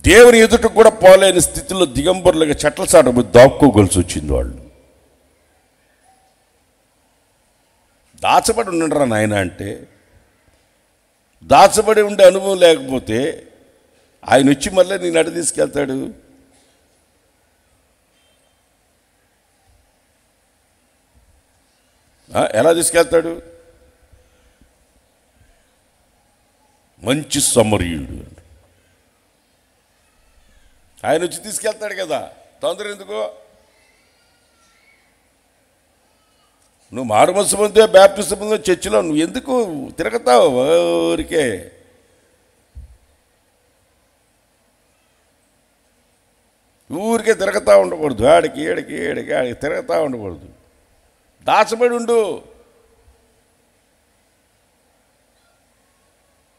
దేవుని ఎదుట కూడా పోలేని స్థితిలో దిగంబరులుగా చెట్ల చాట దాక్కోగలిసి వచ్చింది వాళ్ళు. దాచబడి ఉండరా నాయన అంటే, దాచబడి ఉండే అనుభవం లేకపోతే ఆయన వచ్చి మళ్ళీ నేను అటు తీసుకెళ్తాడు. ఎలా తీసుకెళ్తాడు? మంచి సమరయుడు ఆయన వచ్చి తీసుకెళ్తాడు కదా, తొందర ఎందుకు? నువ్వు మారుమనసు పొందే, బాప్టిజం పొందే చర్చిలో నువ్వు ఎందుకు తిరగతావు ఊరికే? ఊరికే తిరగతా ఉండకూడదు, ఆడికి ఏడికి తిరగతా ఉండకూడదు. దాచబడి ఉండు,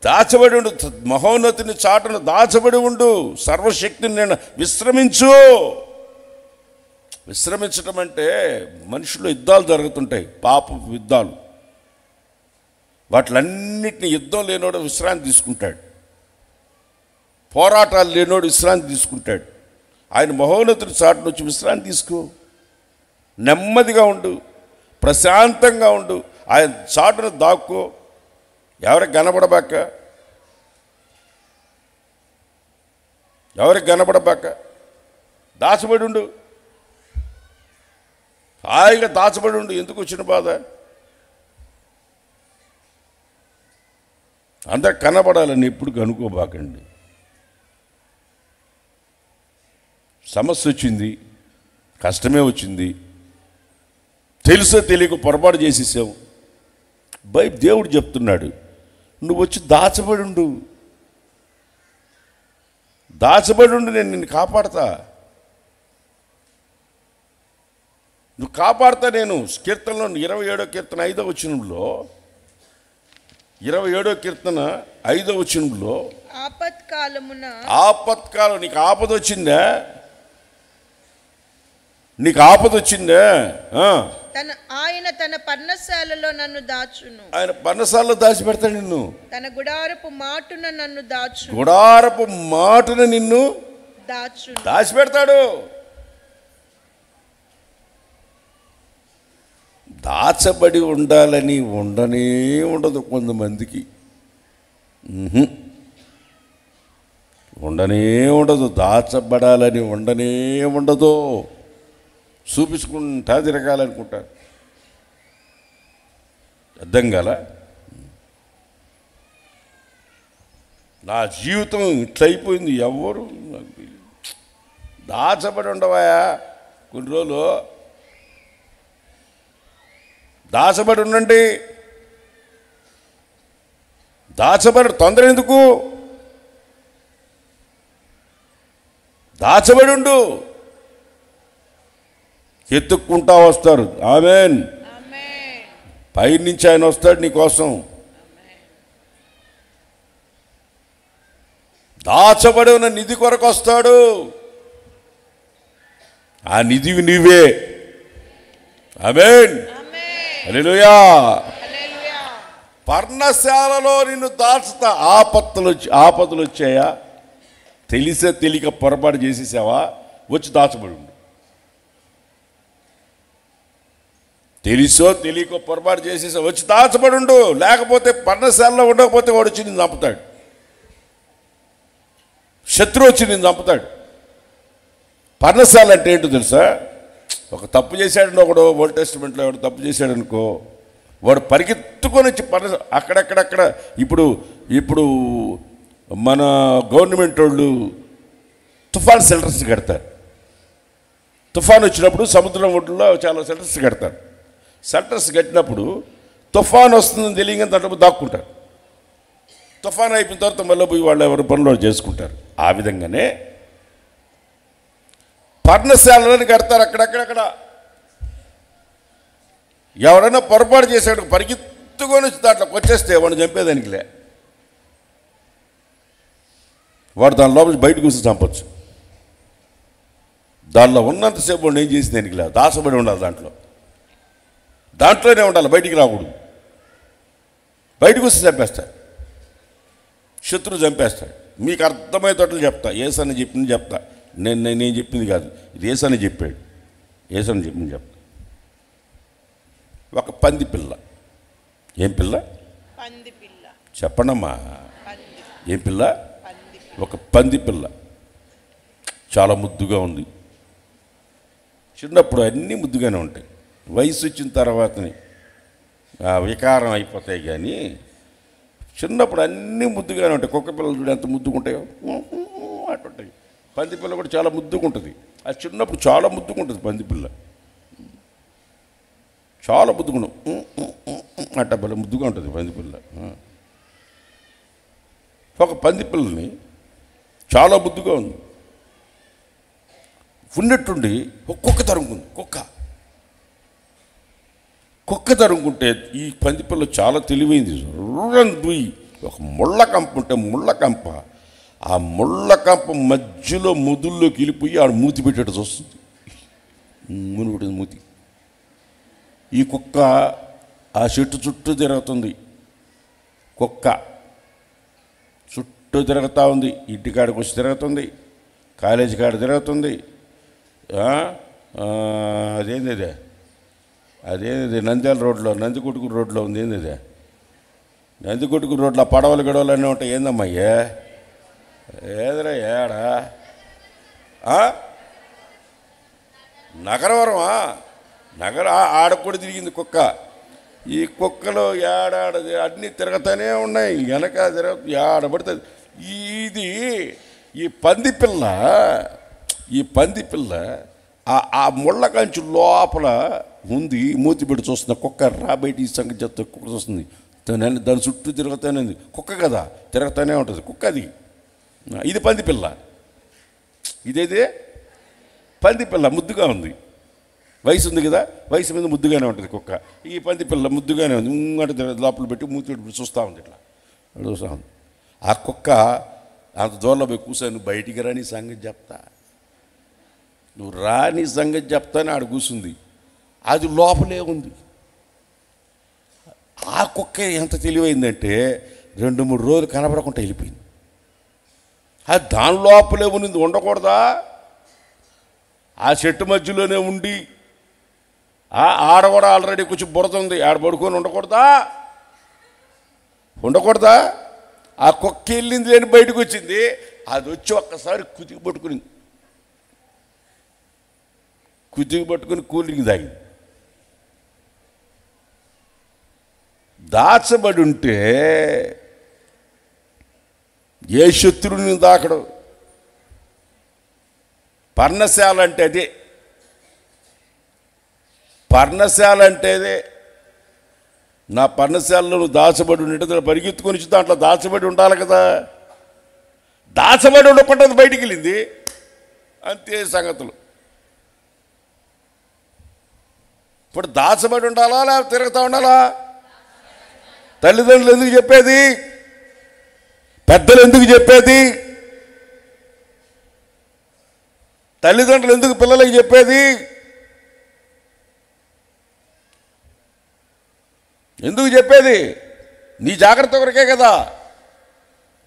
దాచబడి ఉండు. మహోన్నతిని చాటును దాచబడి ఉండు. సర్వశక్తిని నేను విశ్రమించు. విశ్రమించటం అంటే మనుషులు యుద్ధాలు జరుగుతుంటాయి, పాప యుద్ధాలు. వాటిలన్నిటిని యుద్ధం లేనోడు విశ్రాంతి తీసుకుంటాడు, పోరాటాలు లేనోడు విశ్రాంతి తీసుకుంటాడు. ఆయన మహోన్నతుడి చాటును వచ్చి విశ్రాంతి తీసుకో, నెమ్మదిగా ఉండు, ప్రశాంతంగా ఉండు, ఆయన చాటును దాక్కో, ఎవరికి కనబడబాక, ఎవరికి కనబడబాక దాచబడి ఉండు, హాయిగా దాచబడి ఉండు. ఎందుకు వచ్చిన బాధ? అందరు కనబడాలని ఎప్పుడు కనుక్కోబాకండి. సమస్య వచ్చింది, కష్టమే వచ్చింది, తెలుసో తెలియక పొరపాటు చేసేసావు, దేవుడు చెప్తున్నాడు, నువ్వు వచ్చి దాచబడి ఉండు, దాచబడి ఉండు, నేను నిన్ను కాపాడతా, నువ్వు కాపాడతా. నేను కీర్తనలో 27వ కీర్తన 5వ వచనంలో 27వ కీర్తన 5వ వచనంలో ఆపత్కాలం నీకు ఆపద వచ్చిందా? నీకు ఆపద వచ్చిందా? ఆయన తన పర్ణశాలలో నన్ను దాచును. ఆయన పర్ణశాలలో దాచిపెడతాడు నిన్ను. తన గుడారపు మాటున నన్ను దాచు. గుడారపు మాటున నిన్ను దాచును, దాచిపెడతాడు. దాచబడి ఉండాలని ఉండనే ఉండదు కొంతమందికి, ఉండనే ఉండదు. దాచబడాలని ఉండనే ఉండదు. చూపించుకుంటా తిరగాలనుకుంటారు. అర్థం కాల? నా జీవితం ఇట్లయిపోయింది. ఎవరు దాచబడి ఉండవాయా? కొన్ని రోజులు దాచబడి ఉండండి. దాచబడి తొందర ఎందుకు? దాచబడి ఉండు, ఎత్తుక్కుంటా వస్తారు. ఆమేన్. పై నుంచి ఆయన వస్తాడు నీ కోసం. దాచబడి ఉన్న నిధి కొరకు వస్తాడు. ఆ నిధివి నీవే. ఆమేన్. హల్లెలూయా. పర్ణశాలలో నిన్ను దాచుతా. ఆపదలు వచ్చాయా? తెలిసే తెలియక పొరపాటు చేసేసావా? వచ్చి దాచబడి ఉండు. తెలుసో తెలియక పొరపాటు చేసేసా, వచ్చి దాచబడి ఉండు. లేకపోతే పర్ణశాలలో ఉండకపోతే వాడు వచ్చి నేను చంపుతాడు. శత్రువు వచ్చి నేను చంపుతాడు. పర్ణశాల అంటే ఏంటో తెలుసా? ఒక తప్పు చేశాడు ఒకడు, ఓల్డ్ టెస్టిమెంట్లో ఎవడు తప్పు చేశాడు అనుకో, వాడు పరిగెత్తుకొని వచ్చి అక్కడక్కడక్కడ ఇప్పుడు మన గవర్నమెంట్ వాళ్ళు తుఫాన్ షెల్టర్స్ కడతారు. తుఫాన్ వచ్చినప్పుడు సముద్రం ఒడ్డులో చాలా షెల్టర్స్ కడతారు. షెల్టర్స్ కట్టినప్పుడు తుఫాన్ వస్తుందని తెలియని దాంట్లో దాక్కుంటారు. తుఫాన్ అయిపోయిన తర్వాత మళ్ళీ పోయి వాళ్ళు ఎవరి పనులు చేసుకుంటారు. ఆ విధంగానే పర్ణశాలని కడతారు. అక్కడక్కడక్కడ ఎవరైనా పొరపాటు చేశాడు పరిగెత్తుకొని వచ్చి దాంట్లోకి వచ్చేస్తే వాడిని చంపేదానికిలే, వాడు దాని లోపల బయటకు వచ్చి చంపచ్చు. దానిలో ఉన్నంతసేపు వాడిని ఏం చేసి దానికి లేదు. దాచబడి ఉండాలి, దాంట్లోనే ఉండాలి, బయటికి రాకూడదు. బయటకు వస్తే చంపేస్తాడు, శత్రువు చంపేస్తాడు. మీకు అర్థమయ్యేటట్లు చెప్తా, యేసని చెప్పింది చెప్తా. నేను చెప్పింది కాదు, ఇది యేసని చెప్పాడు. యేసని చెప్పింది చెప్తా. ఒక పంది పిల్ల. ఏం పిల్ల? చెప్పండమ్మా. ఏం పిల్ల? ఒక పంది పిల్ల. చాలా ముద్దుగా ఉంది. చిన్నప్పుడు అన్నీ ముద్దుగానే ఉంటాయి. వయసు వచ్చిన తర్వాతనే వికారం అయిపోతాయి. కానీ చిన్నప్పుడు అన్నీ ముద్దుగానే ఉంటాయి. కుక్క పిల్లలు చూడ ఎంత ముద్దుకుంటాయో అటుంటాయి. పంది పిల్ల కూడా చాలా ముద్దుకుంటుంది. అది చిన్నప్పుడు చాలా ముద్దుకుంటుంది. పంది పిల్ల చాలా ముద్దుకుంటు అట్ట పిల్ల ముద్దుగా ఉంటుంది పంది పిల్ల. ఒక పంది పిల్లని చాలా ముద్దుగా ఉంది. ఉన్నట్టుండి ఒక్కొక్క తరుముకుంది. కుక్క తరుముకుంటే ఈ పంది పిల్ల చాలా తెలివైంది. దూయి ఒక ముళ్ళ కంప ఉంటే ముళ్ళ కంప, ఆ ముళ్ళ కంప మధ్యలో ముదుల్లోకి వెళ్ళిపోయి ఆడు మూతి పెట్టేట్టు చూస్తుంది. మునుగుతుంది మూతి. ఈ కుక్క ఆ చెట్టు చుట్టూ తిరుగుతుంది. కుక్క చుట్టూ తిరుగుతూ ఉంది. ఇంటికాడికి వచ్చి తిరుగుతుంది, కాలేజీ కాడ తిరుగుతుంది. అదేంది అదేంది నంద్యాల రోడ్లో నందికొట్టుకు రోడ్లో ఉంది. ఏంది ఇది నందికొట్టుకు రోడ్లో పడవలు గడవలు అన్నీ ఉంటాయి. ఏందమ్మా ఏదరా ఏడా నగరవరమా నగర ఆడకూడ తిరిగింది కుక్క. ఈ కుక్కలు ఏడాడది అన్నీ తిరగతానే ఉన్నాయి. వెనక ఏడబడుతుంది. ఇది ఈ పంది పిల్ల ఆ ముళ్ళ కంచి లోపల ఉంది. మూతి పెట్టి చూస్తుంది కుక్క. బయట ఈ సంగతి చెప్తే కుక్క చూస్తుంది. దాని చుట్టూ తిరుగుతానే ఉంది. కుక్క కదా, తిరుగుతానే ఉంటుంది కుక్క. అది ఇది పంది పిల్ల. ఇదేది పంది పిల్ల ముద్దుగా ఉంది. వయసు ఉంది కదా, వయసు మీద ముద్దుగానే ఉంటుంది కుక్క. ఈ పంది పిల్ల ముద్దుగానే ఉంది. అంటే లోపల పెట్టి మూతి పెట్టి చూస్తూ ఉంది. ఇట్లా చూస్తూ ఉంది. ఆ కుక్క అంత దూరంలో పోయి కూర్చొని నువ్వు బయటికి రాని సంగతి చెప్తా, నువ్వు రాని సంగతి చెప్తానే ఆడ కూర్చుంది. అది లోపలే ఉంది. ఆ కుక్క ఎంత తెలివైందంటే 2-3 రోజులు కనబడకుండా వెళ్ళిపోయింది. అది దాని లోపలే ఉన్నది. ఉండకూడదా? ఆ చెట్టు మధ్యలోనే ఉండి ఆడ కూడా ఆల్రెడీ కొంచెం బురద ఉంది. ఆడ పడుకొని ఉండకూడదా? ఆ కుక్క వెళ్ళింది అని బయటకు వచ్చింది. అది వచ్చి ఒక్కసారి కుతికి పట్టుకుని కూల్ డ్రింక్ తాగింది. దాచబడి ఉంటే ఏ శత్రువుని దాకడు. పర్ణశాల అంటే అదే. నా పర్ణశాలలో నువ్వు దాచబడి ఉండేది పరిగెత్తుకొని వచ్చి దాంట్లో దాచబడి ఉండాలి కదా. దాచబడి ఉండకుండా బయటికి వెళ్ళింది. అంతే సంగతులు. ఇప్పుడు దాచబడి ఉండాలా లేకపోతే తిరుగుతూ ఉండాలా? తల్లిదండ్రులు ఎందుకు చెప్పేది? పెద్దలు ఎందుకు చెప్పేది? తల్లిదండ్రులు ఎందుకు పిల్లలకి చెప్పేది? ఎందుకు చెప్పేది? నీ జాగ్రత్త కొరకే కదా.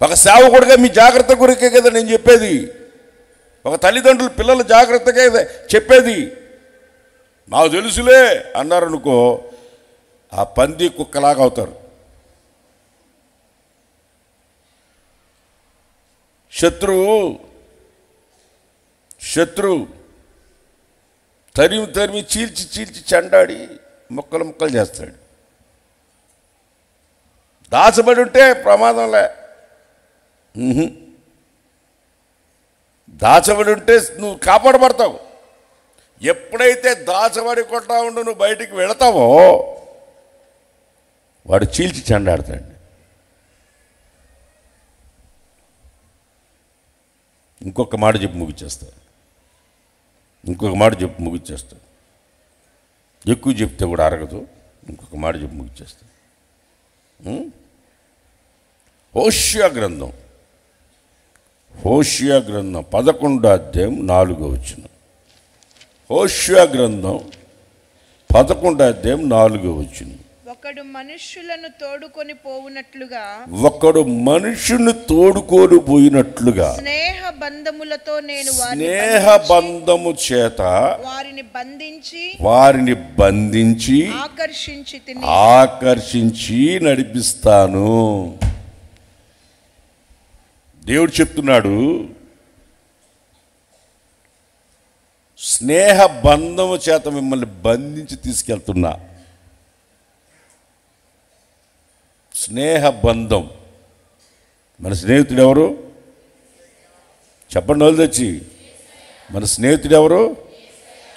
ఒక సేవకుడిగా మీ జాగ్రత్త కొరకే కదా నేను చెప్పేది. ఒక తల్లిదండ్రులు పిల్లల జాగ్రత్తగా చెప్పేది. నాకు తెలుసులే అన్నారనుకో, ఆ పంది కుక్కలాగా అవుతారు. శత్రువు తరిమి చీల్చి చెండాడి ముక్కలు చేస్తాడు. దాచబడి ఉంటే ప్రమాదంలే. దాచబడి ఉంటే నువ్వు కాపాడబడతావు. ఎప్పుడైతే దాచబడి కొట్టా ఉండు నువ్వు బయటికి వెళతావో వాడు చీల్చి చెండాడతాడు. ఇంకొక మాట చెప్పి ముగిచ్చేస్తా. ఎక్కువ చెప్తే కూడా అరగదు. ఇంకొక మాట చెప్పి ముగిచ్చేస్తా. హోషియా గ్రంథం 11వ అధ్యాయం 4వ వచనం. హోషియా గ్రంథం 11వ అధ్యాయం 4వ వచనం. ఒకడు మనుష్యులను తోడుకొని పోయినట్లుగా స్నేహ బంధము చేత వారిని బంధించి ఆకర్షించి నడిపిస్తాను. దేవుడు చెప్తున్నాడు, స్నేహ బంధము చేత మిమ్మల్ని బంధించి తీసుకెళ్తున్నా. స్నేహ బంధం. మన స్నేహితుడు ఎవరు చెప్పండి? వాళ్ళు తెచ్చి మన స్నేహితుడు ఎవరు?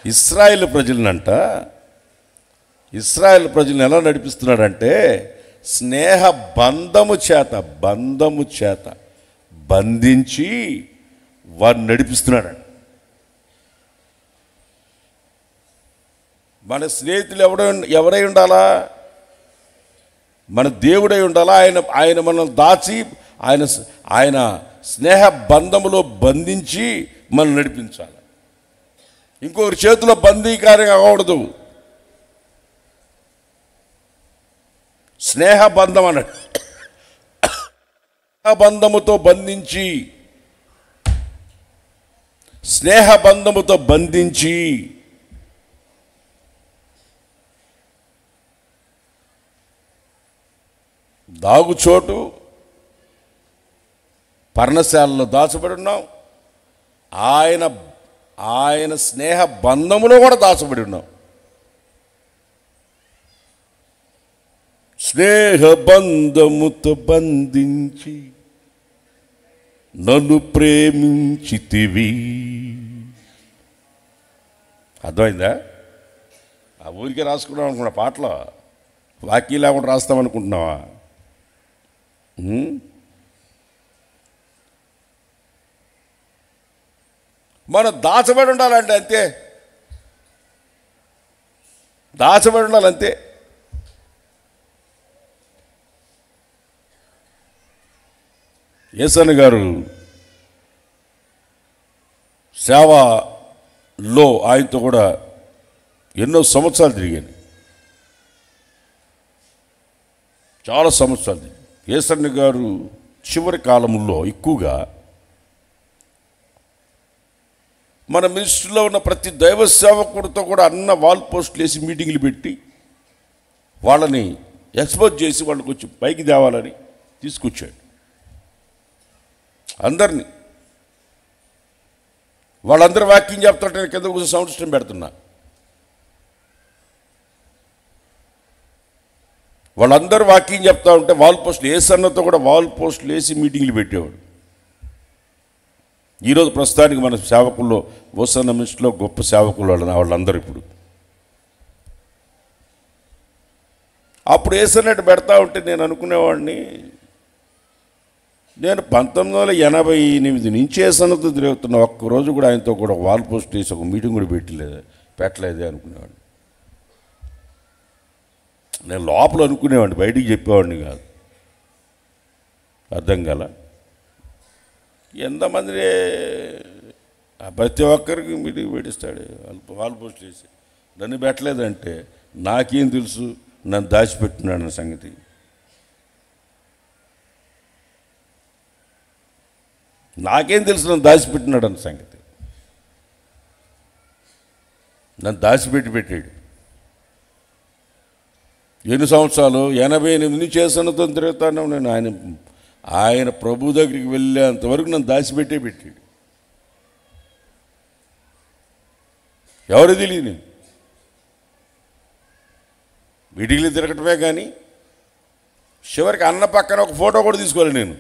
ఇశ్రాయేలు ప్రజలనంట. ఇశ్రాయేలు ప్రజలను ఎలా నడిపిస్తున్నాడంటే స్నేహ బంధము చేత బంధించి వారిని నడిపిస్తున్నాడు. మన స్నేహితులు ఎవరై ఉండాలా? మన దేవుడై ఉండాలా. ఆయన మనల్ని దాచి ఆయన స్నేహ బంధములో బంధించి మనం నడిపించాలి. ఇంకొకరి చేతిలో బందీకారం అవ్వకూడదు. స్నేహ బంధం అన్నాడు. బంధముతో బంధించి స్నేహబంధముతో బంధించి దాగుచోటు పర్ణశాలలో దాచబడి ఉన్నాం. ఆయన స్నేహ బంధములో కూడా దాచబడి ఉన్నాం. స్నేహ బంధముతో బంధించి నన్ను ప్రేమించితివి. అర్థమైందా? ఆ ఊరికే రాసుకున్నాం అనుకున్నా, పాటలో వాక్యం లేకుండా రాస్తామనుకుంటున్నావా? మనం దాచబడి ఉండాలంటే అంతే, దాచబడి ఉండాలంతే. యేసన్న గారు సేవలో ఆయనతో కూడా ఎన్నో సంవత్సరాలు తిరిగాను, చాలా సంవత్సరాలు. యేసన్న గారు చివరి కాలంలో ఎక్కువగా మన మినిస్ట్రీలో ఉన్న ప్రతి దైవ సేవకుడితో కూడా అన్న వాల్ పోస్టులు వేసి మీటింగ్లు పెట్టి వాళ్ళని ఎక్స్పోజ్ చేసి వాళ్ళకి వచ్చి పైకి తేవాలని తీసుకొచ్చాడు అందరినీ. వాళ్ళందరూ వాక్యం చెప్తుంటే నేను కింద కూర్చొని సౌండ్ సిస్టమ్ పెడుతున్నా. వాళ్ళందరూ వాక్యం చెప్తా ఉంటే వాల్ పోస్టులు యేసన్నతో కూడా వాల్ పోస్టులు వేసి మీటింగ్లు పెట్టేవాడు. ఈరోజు ప్రస్తుతానికి మన సేవకుల్లో ఓసన్న మినిస్ట్రీలో గొప్ప సేవకులు వాళ్ళందరూ ఇప్పుడు. అప్పుడు యేసన్నట్టు పెడతా ఉంటే నేను అనుకునేవాడిని, నేను 1988 నుంచి యేసన్నతో తిరుగుతున్నా, ఒక్కరోజు కూడా ఆయనతో కూడా వాల్ పోస్ట్ వేసి ఒక మీటింగ్ కూడా పెట్టలేదే అనుకునేవాడిని. నేను లోపల అనుకునేవాడిని, బయటికి చెప్పేవాడిని కాదు. అర్థం కాల. ఎంతమంది ప్రతి ఒక్కరికి మీటింగ్ పెట్టిస్తాడు వాల్ పోస్ట్ వేసి. నన్ను పెట్టలేదంటే నాకేం తెలుసు నన్ను దాచిపెట్టున్నాడు అన్న సంగతి. నాకేం తెలుసు నన్ను దాచిపెట్టినాడు అన్న సంగతి. నన్ను పెట్టాడు. ఎన్ని సంవత్సరాలు? 88 నుంచి యేసన్నతో తిరుగుతాను నేను. ఆయన ప్రభు దగ్గరికి వెళ్ళేంతవరకు నన్ను పెట్టాడు. ఎవరు తెలియదు. నేను వీటికి తిరగటమే కానీ చివరికి అన్న పక్కన ఒక ఫోటో కూడా తీసుకోవాలి నేను.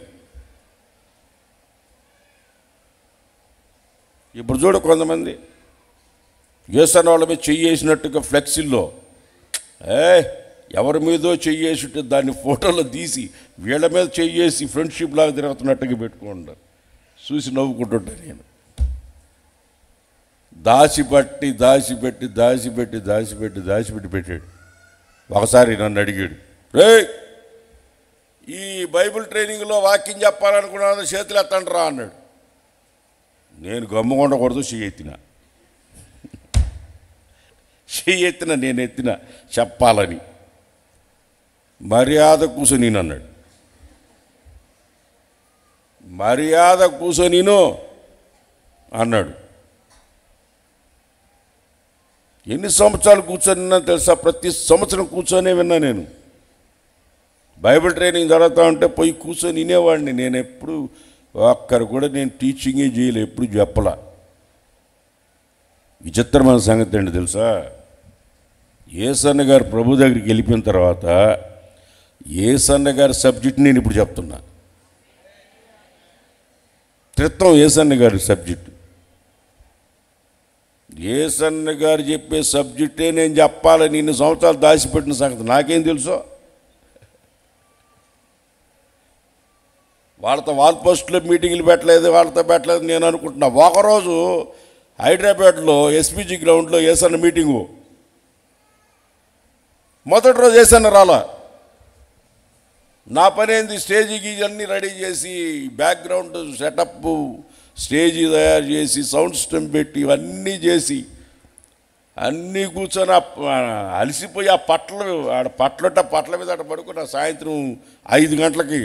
ఇప్పుడు చూడ కొంతమంది యేసన్న వాళ్ళ మీద చెయ్యేసినట్టుగా ఫ్లెక్సీల్లో ఎవరి మీదో చెయ్యేసి దాన్ని ఫోటోలో తీసి వీళ్ళ మీద చెయ్యేసి ఫ్రెండ్షిప్ లాగా తిరుగుతున్నట్టుగా పెట్టుకుంటారు. చూసి నవ్వుకుంటుంటా నేను. దాచిపెట్టి పెట్టాడు. ఒకసారి నన్ను అడిగాడు, రే ఈ బైబిల్ ట్రైనింగ్లో వాక్యం చెప్పాలనుకున్నాను, చేతులు ఎత్తండి రా అన్నాడు. నేను గమ్ముకుండకూడదు, చెయ్యి ఎత్తిన నేను ఎత్తిన చెప్పాలని. మర్యాద కూర్చొని అన్నాడు. మర్యాద కూర్చొని అన్నాడు. ఎన్ని సంవత్సరాలు కూర్చొని తెలుసా? ప్రతి సంవత్సరం కూర్చొనే విన్నా నేను. బైబిల్ ట్రైనింగ్ జరుగుతూ ఉంటే పోయి కూర్చొని వినేవాడిని. నేను ఎప్పుడు ఒక్కరు కూడా నేను టీచింగే చేయలే, ఎప్పుడు చెప్పలా. విచిత్రమైన సంగతి ఏంటి తెలుసా? యేసన్న గారు ప్రభు దగ్గరికి వెళ్ళిపోయిన తర్వాత యేసన్న గారి సబ్జెక్ట్ నేను ఇప్పుడు చెప్తున్నా. క్రితం యేసన్న గారి సబ్జెక్టు, యేసన్న గారు చెప్పే సబ్జెక్టే నేను చెప్పాలని ఇన్ని సంవత్సరాలు దాచిపెట్టిన సంగతి నాకేం తెలుసో. వాళ్ళతో వాల్ పోస్టులో మీటింగ్లు పెట్టలేదు నేను అనుకుంటున్నా. ఒకరోజు హైదరాబాద్లో ఎస్పీజీ గ్రౌండ్లో యేసన్న మీటింగు. మొదటి రోజు యేసన్న రాలా. నా పని ఏంది, స్టేజీకి అన్నీ రెడీ చేసి బ్యాక్గ్రౌండ్ సెటప్, స్టేజీ తయారు చేసి సౌండ్ సిస్టమ్ పెట్టి ఇవన్నీ చేసి అన్నీ కూర్చొని అలసిపోయి ఆ పట్ల మీద అట్ట పడుకున్న సాయంత్రం 5 గంటలకి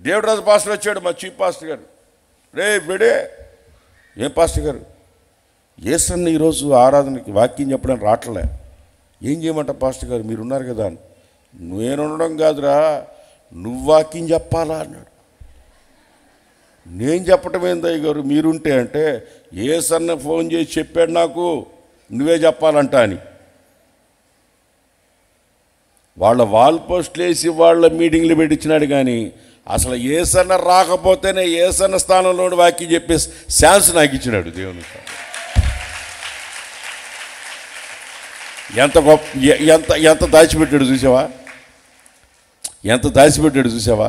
దేవుడు రాజు పాస్టర్ వచ్చాడు, మా చీఫ్ పాస్టర్ గారు. రే బిడే ఏం పాస్టర్ గారు యేసన్న ఈరోజు ఆరాధనకి వాక్యం చెప్పడానికి రావట్లే, ఏం చేయమంట పాస్టర్ గారు మీరున్నారు కదా అని. నేను ఉండడం కాదురా, నువ్వు వాక్యం చెప్పాలా అన్నాడు. నేను చెప్పటం ఏందయ్య గారు మీరుంటే అంటే, యేసన్న ఫోన్ చేసి చెప్పాడు నాకు నువ్వే చెప్పాలంట అని. వాళ్ళ వాల్ పోస్టులు వేసి వాళ్ళ మీటింగ్లు పెట్టించినాడు, కానీ అసలు యేసన్న రాకపోతేనే యేసన్న స్థానంలో వాక్యం చెప్పే ఛాన్స్ నాకు ఇచ్చినాడు దేవుని. ఎంత గొప్ప, ఎంత ఎంత దాచిపెట్టాడు చూసావా, ఎంత దాచిపెట్టాడు చూసావా.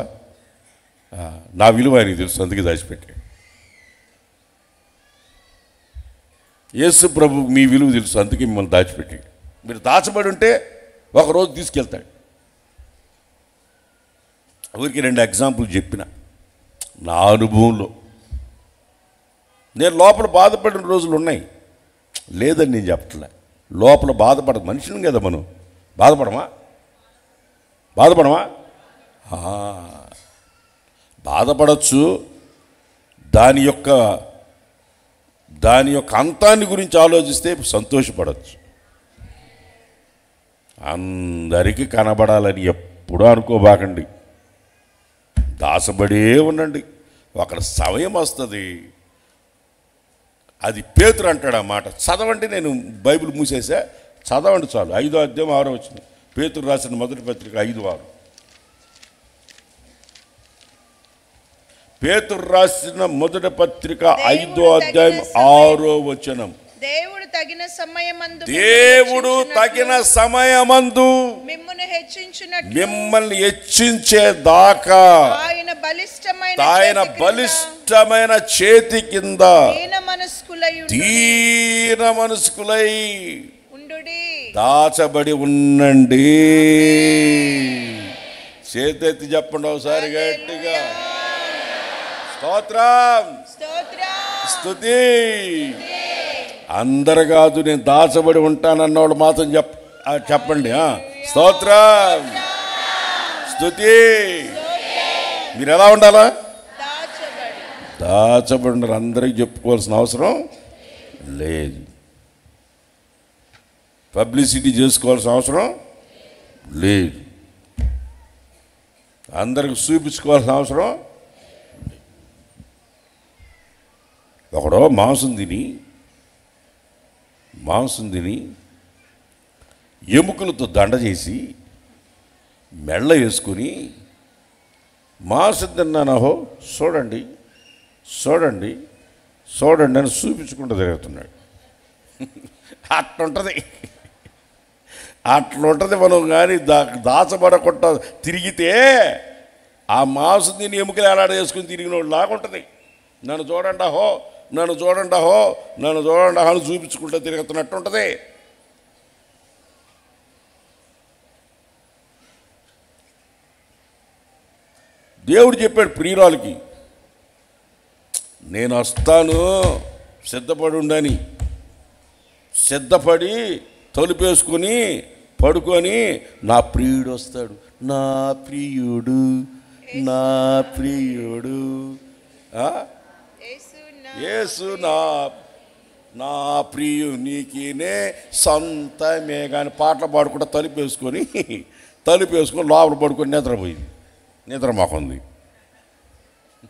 నా విలువ ఆయనకి తెలుసు, అందుకే దాచిపెట్టాడు. యేసు ప్రభు మీ విలువ తెలుసు, అందుకే మిమ్మల్ని దాచిపెట్టాడు. మీరు దాచబడి ఉంటే ఒకరోజు తీసుకెళ్తాడు. ఊరికి 2 ఎగ్జాంపుల్ చెప్పిన నా అనుభవంలో. నేను లోపల బాధపడిన రోజులు ఉన్నాయి, లేదని నేను చెప్పట్లే. లోపల బాధపడదు, మనిషిని కదా మనం, బాధపడమా బాధపడచ్చు. దాని యొక్క అంతాన్ని గురించి ఆలోచిస్తే సంతోషపడచ్చు. అందరికీ కనబడాలని ఎప్పుడూ అనుకోబాకండి, దాసబడే ఉండండి. ఒక సమయం వస్తుంది, అది పేతురు అంటాడు ఆ మాట. చదవండి, నేను బైబిల్ మూసేసా, చదవండి చాలు. 5వ అధ్యాయం 6వ వచనం, పేతురు రాసిన మొదటి పత్రిక 5:6. పేతురు రాసిన మొదటి పత్రిక 5వ అధ్యాయం 6వ వచనం. దేవుడు తగిన సమయమందు మిమ్మల్ని హెచ్చించేదాకా ఆయన బలిష్టమైన చేతి కింద దీన మనస్కులై దాచబడి ఉండండి. చేతెత్తి చెప్పండి ఒకసారి గట్టిగా, స్తోత్రం స్తుతి. అందరు కాదు, నేను దాచబడి ఉంటానన్నవాడు మాత్రం చెప్పండి. స్తోత్రం స్తుతి. మీరు ఎలా ఉండాలా? దాచబడి ఉన్నారు. అందరికి చెప్పుకోవాల్సిన అవసరం లేదు, పబ్లిసిటీ చేసుకోవాల్సిన అవసరం లేదు, అందరికి చూపించుకోవాల్సిన అవసరం. ఒకడో మాంసం తిని ఎముకలతో దండ చేసి మెళ్ళ వేసుకొని మాంసం తిన్నానహో చూడండి చూడండి చూడండి అని చూపించుకుంటూ తిరుగుతున్నాడు. అట్లుంటుంది మనం. కానీ దాచబడకుండా తిరిగితే ఆ మాంసం తిని ఎముకలు ఎలాడ చేసుకుని తిరిగినోడు లాగుంటుంది. నన్ను చూడండి అహో, నన్ను చూడండి అహో, నన్ను చూడండి అహో అని చూపించుకుంటూ తిరుగుతున్నట్టు ఉంటుంది. దేవుడు చెప్పాడు ప్రియురాలకి, నేను వస్తాను సిద్ధపడి ఉండని. సిద్ధపడి తలుపేసుకొని పడుకొని నా ప్రియుడు వస్తాడు, నా ప్రియుడు నా ప్రియుడు, యేసు నా ప్రియునికినే సొంతమే కానీ పాటలు పాడుకుంటూ తలుపేసుకొని లోపల పడుకొని నిద్రపోయింది. నిద్రమాకుంది,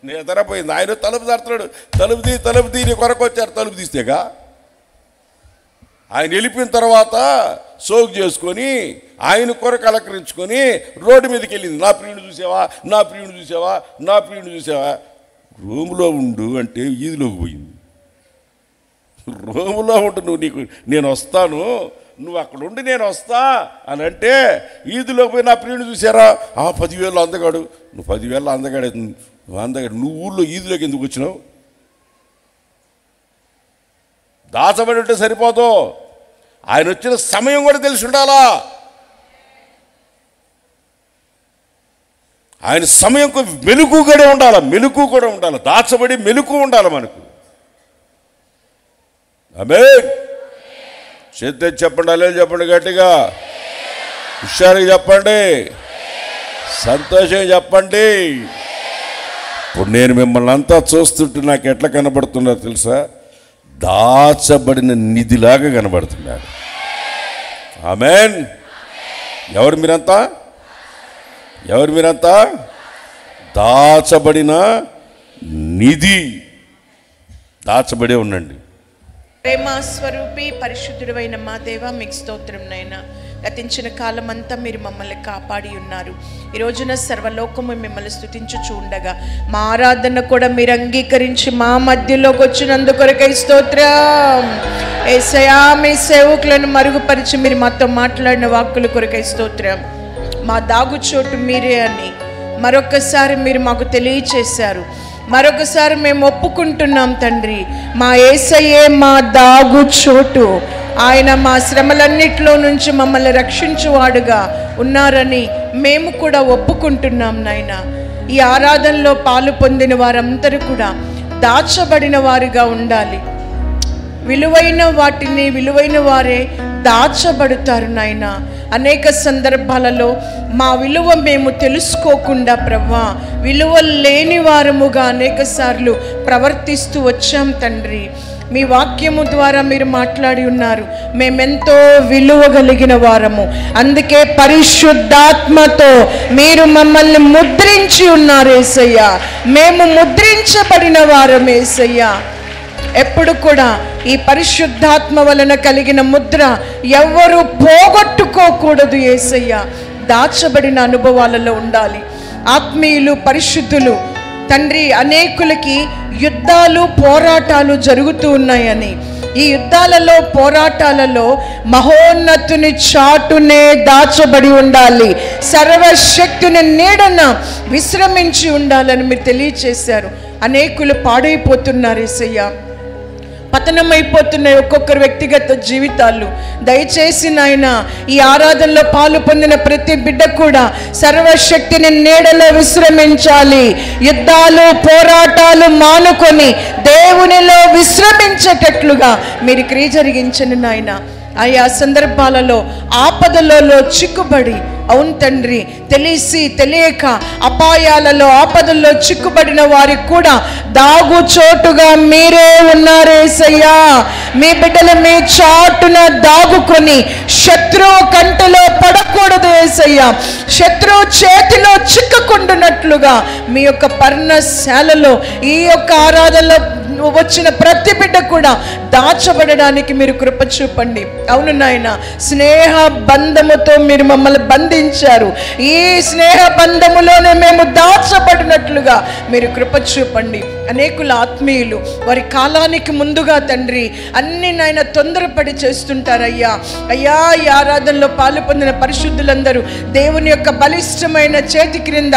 నిద్రపోయింది. ఆయన తలుపు తడుతున్నాడు, తలుపు తీ నీ కొరకు వచ్చారు. తలుపు తీస్తేగా ఆయన వెళ్ళిపోయిన తర్వాత సోకు చేసుకొని ఆయన కొరకు అలంకరించుకొని రోడ్డు మీదకి వెళ్ళింది. నా ప్రియుడు చూసావా, నా ప్రియుడు చూసావా, నా ప్రియుడు చూసావా. రూములో ఉండు అంటే ఈదిలోకి పోయింది. రూములో ఉండు, నువ్వు నేను వస్తాను, నువ్వు అక్కడ ఉండి నేను వస్తా అని అంటే ఈదిలోకి పోయి నా ప్రియుడు చూసారా, 10,000 అందగాడు. నువ్వు 10,000 అందగాడు, నువ్వు ఊళ్ళో ఈదిలోకి ఎందుకు వచ్చినావు? దాచబడి ఉంటే సరిపోదు, ఆయన వచ్చిన సమయం కూడా తెలిసి ఉండాలా. ఆయన సమయంకు మెలుకు కూడా ఉండాలి, దాచబడి మెలుకు ఉండాలి మనకు. ఆమేన్. చేతి చెప్పండి, అలే చెప్పండి, గట్టిగా హుషారుగా చెప్పండి, సంతోషంగా చెప్పండి. ఇప్పుడు నేను మిమ్మల్ని అంతా చూస్తుంటే నాకు ఎట్లా కనబడుతున్నారు తెలుసా? దాచబడిన నిధిలాగా కనబడుతున్నాడు. ఆమేన్. ఎవరు మీరంతా దాచబడిన నిధి, దాచబడే ఉండండి. ప్రేమ స్వరూపి పరిశుద్ధుడైన మా దేవ, మీకు స్తోత్రం నైనా. గతించిన కాలం అంతా మీరు మమ్మల్ని కాపాడి ఉన్నారు. ఈ రోజున సర్వలోకము మిమ్మల్ని స్తుతించుచూ ఉండగా మా ఆరాధన కూడా మీరు అంగీకరించి మా మధ్యలోకి వచ్చినందుకొరకై స్తోత్రం. యేసయ్యా, మీ సేవకులను మరుగుపరిచి మీరు మాతో మాట్లాడిన వాక్కుల కొరకై స్తోత్రం. మా దాగుచోటు మీరే అని మరొకసారి మీరు మాకు తెలియచేశారు. మరొకసారి మేము ఒప్పుకుంటున్నాం తండ్రి, మా యేసయ్యే మా దాగు చోటు. ఆయన మా శ్రమలన్నిటిలో నుంచి మమ్మల్ని రక్షించువాడుగా ఉన్నారని మేము కూడా ఒప్పుకుంటున్నాం నాయనా. ఈ ఆరాధనలో పాలు పొందిన వారందరూ కూడా దాచబడిన వారిగా ఉండాలి. విలువైన వాటిని విలువైన వారే దాచబడతారు నాయనా. అనేక సందర్భాలలో మా విలువ మేము తెలుసుకోకుండా ప్రభువా, విలువ లేని వారముగా అనేక సార్లు ప్రవర్తిస్తూ వచ్చాం తండ్రి. మీ వాక్యము ద్వారా మీరు మాట్లాడి ఉన్నారు, మేమెంతో విలువ కలిగిన వారము. అందుకే పరిశుద్ధాత్మతో మీరు మమ్మల్ని ముద్రించి ఉన్నారు యేసయ్యా. మేము ముద్రించబడిన వారం యేసయ్యా. ఎప్పుడు కూడా ఈ పరిశుద్ధాత్మ వలన కలిగిన ముద్ర ఎవ్వరూ పోగొట్టుకోకూడదు యేసయ్యా. దాచబడిన అనుభవాలలో ఉండాలి. ఆత్మీయులు, పరిశుద్ధులు తండ్రి, అనేకులకి యుద్ధాలు, పోరాటాలు జరుగుతూ ఉన్నాయని, ఈ యుద్ధాలలో, పోరాటాలలో మహోన్నతుని చాటునే దాచబడి ఉండాలి. సర్వశక్తుని నీడన విశ్రమించి ఉండాలని మీరు తెలియచేశారు. అనేకులు పాడైపోతున్నారు యేసయ్యా, పతనమైపోతున్నాయి ఒక్కొక్కరు వ్యక్తిగత జీవితాలు. దయచేసి నాయన, ఈ ఆరాధనలో పాలు పొందిన ప్రతి బిడ్డ కూడా సర్వశక్తిని నీడలో విశ్రమించాలి. యుద్ధాలు, పోరాటాలు మానుకొని దేవునిలో విశ్రమించేటట్లుగా మీరు క్రియ జరిగించండి నాయన. ఆయా సందర్భాలలో ఆపదలలో చిక్కుబడి, అవును తండ్రి, తెలిసి తెలియక అపాయాలలో, ఆపదల్లో చిక్కుబడిన వారికి కూడా దాగు చోటుగా మీరే ఉన్నారు యేసయ్యా. మీ బిడ్డలు మీ చాటున దాగుకొని శత్రువు కంటలో పడకూడదు యేసయ్యా. శత్రువు చేతిలో చిక్కకుండునట్లుగా మీ యొక్క పర్ణశాలలో, ఈ యొక్క ఆరాధనలో వచ్చిన ప్రతి బిడ్డ కూడా దాచబడడానికి మీరు కృప చూపండి. అవును నాయన, స్నేహ బంధముతో మీరు మమ్మల్ని బంధించారు. ఈ స్నేహ బంధములోనే మేము దాచబడినట్లుగా మీరు కృప చూపండి. అనేకుల ఆత్మీయులు వారి కాలానికి ముందుగా తండ్రి అన్ని నాయన తొందరపడి చేస్తుంటారయ్యా. అయ్యా, ఈ ఆరాధనలో పాలు పొందిన పరిశుద్ధులందరూ దేవుని యొక్క బలిష్టమైన చేతి క్రింద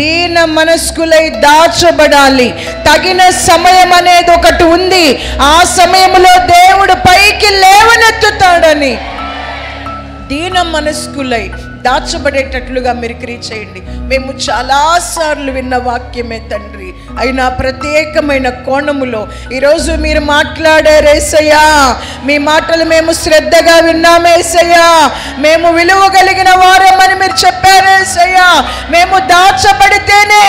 దీన మనస్కులై దాచబడాలి. తగిన సమయం అనేది ఒకటి ఉంది. ఆ సమయంలో దేవుడు పైకి లేవనెత్తుతాడని దీన మనస్కులై దాచబడేటట్లుగా మీరు క్రియ చేయండి. మేము చాలాసార్లు విన్న వాక్యమే తండ్రి, అయినా ప్రత్యేకమైన కోణములో ఈరోజు మీరు మాట్లాడారేసయ్యా. మీ మాటలు మేము శ్రద్ధగా విన్నామేసయ్యా. మేము విలువ కలిగిన వారమని మీరు చెప్పారేసయ్యా. మేము దాచబడితేనే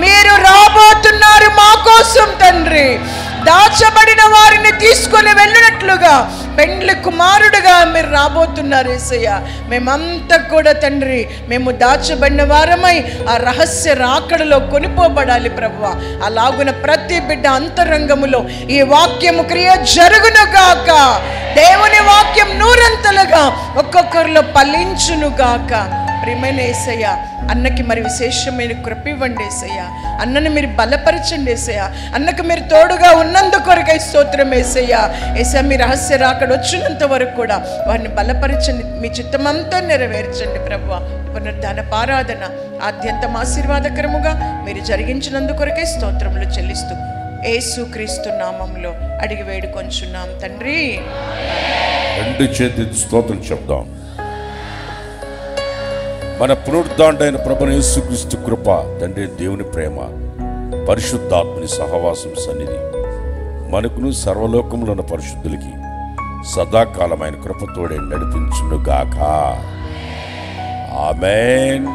మీరు రాబోతున్నారు మా కోసం తండ్రి. దాచబడిన వారిని తీసుకొని వెళ్ళినట్లుగా పెండ్లి కుమారుడుగా మీరు రాబోతున్నారు యేసయ్య. మేమంతా కూడా తండ్రి, మేము దాచబడిన వారమై ఆ రహస్య రాకడలో కొనిపోబడాలి ప్రభువా. అలాగున ప్రతి బిడ్డ అంతరంగములో ఈ వాక్యము క్రియ జరుగునుగాక. దేవుని వాక్యం నూరంతలుగా ఒక్కొక్కరిలో ఫలించునుగాక. ప్రియమైన యేసయ్య, అన్నకి మరి విశేషమైన కృప ఇవ్వండి యేసయ్య. అన్నని మీరు బలపరచండి యేసయ్య. అన్నకు మీరు తోడుగా ఉన్నందుకొరకై స్తోత్రం యేసయ్య. యేసయ్య, మీ రహస్య రాకడ వచ్చినంత వరకు కూడా వారిని బలపరచండి. మీ చిత్తమంతా నెరవేర్చండి ప్రభువా. పునరుద్ధాన ఆరాధన ఆద్యంతం ఆశీర్వాదకరముగా మీరు జరిగించినందుకొరకై స్తోత్రములు చెల్లిస్తూ యేసు క్రీస్తు నామములో అడిగి వేడుకొంచున్నాం తండ్రి. రెండు చేతి స్తోత్రం చెప్దాం. మన పునరుద్ధాండైన ప్రభువైన యేసుక్రీస్తు కృప, తండ్రి దేవుని ప్రేమ, పరిశుద్ధాత్మని సహవాసం, సన్నిధి మనకును సర్వలోకంలో ఉన్న పరిశుద్ధులకి సదాకాలమైన కృపతోడే నడిపించునుగాక. ఆమేన్.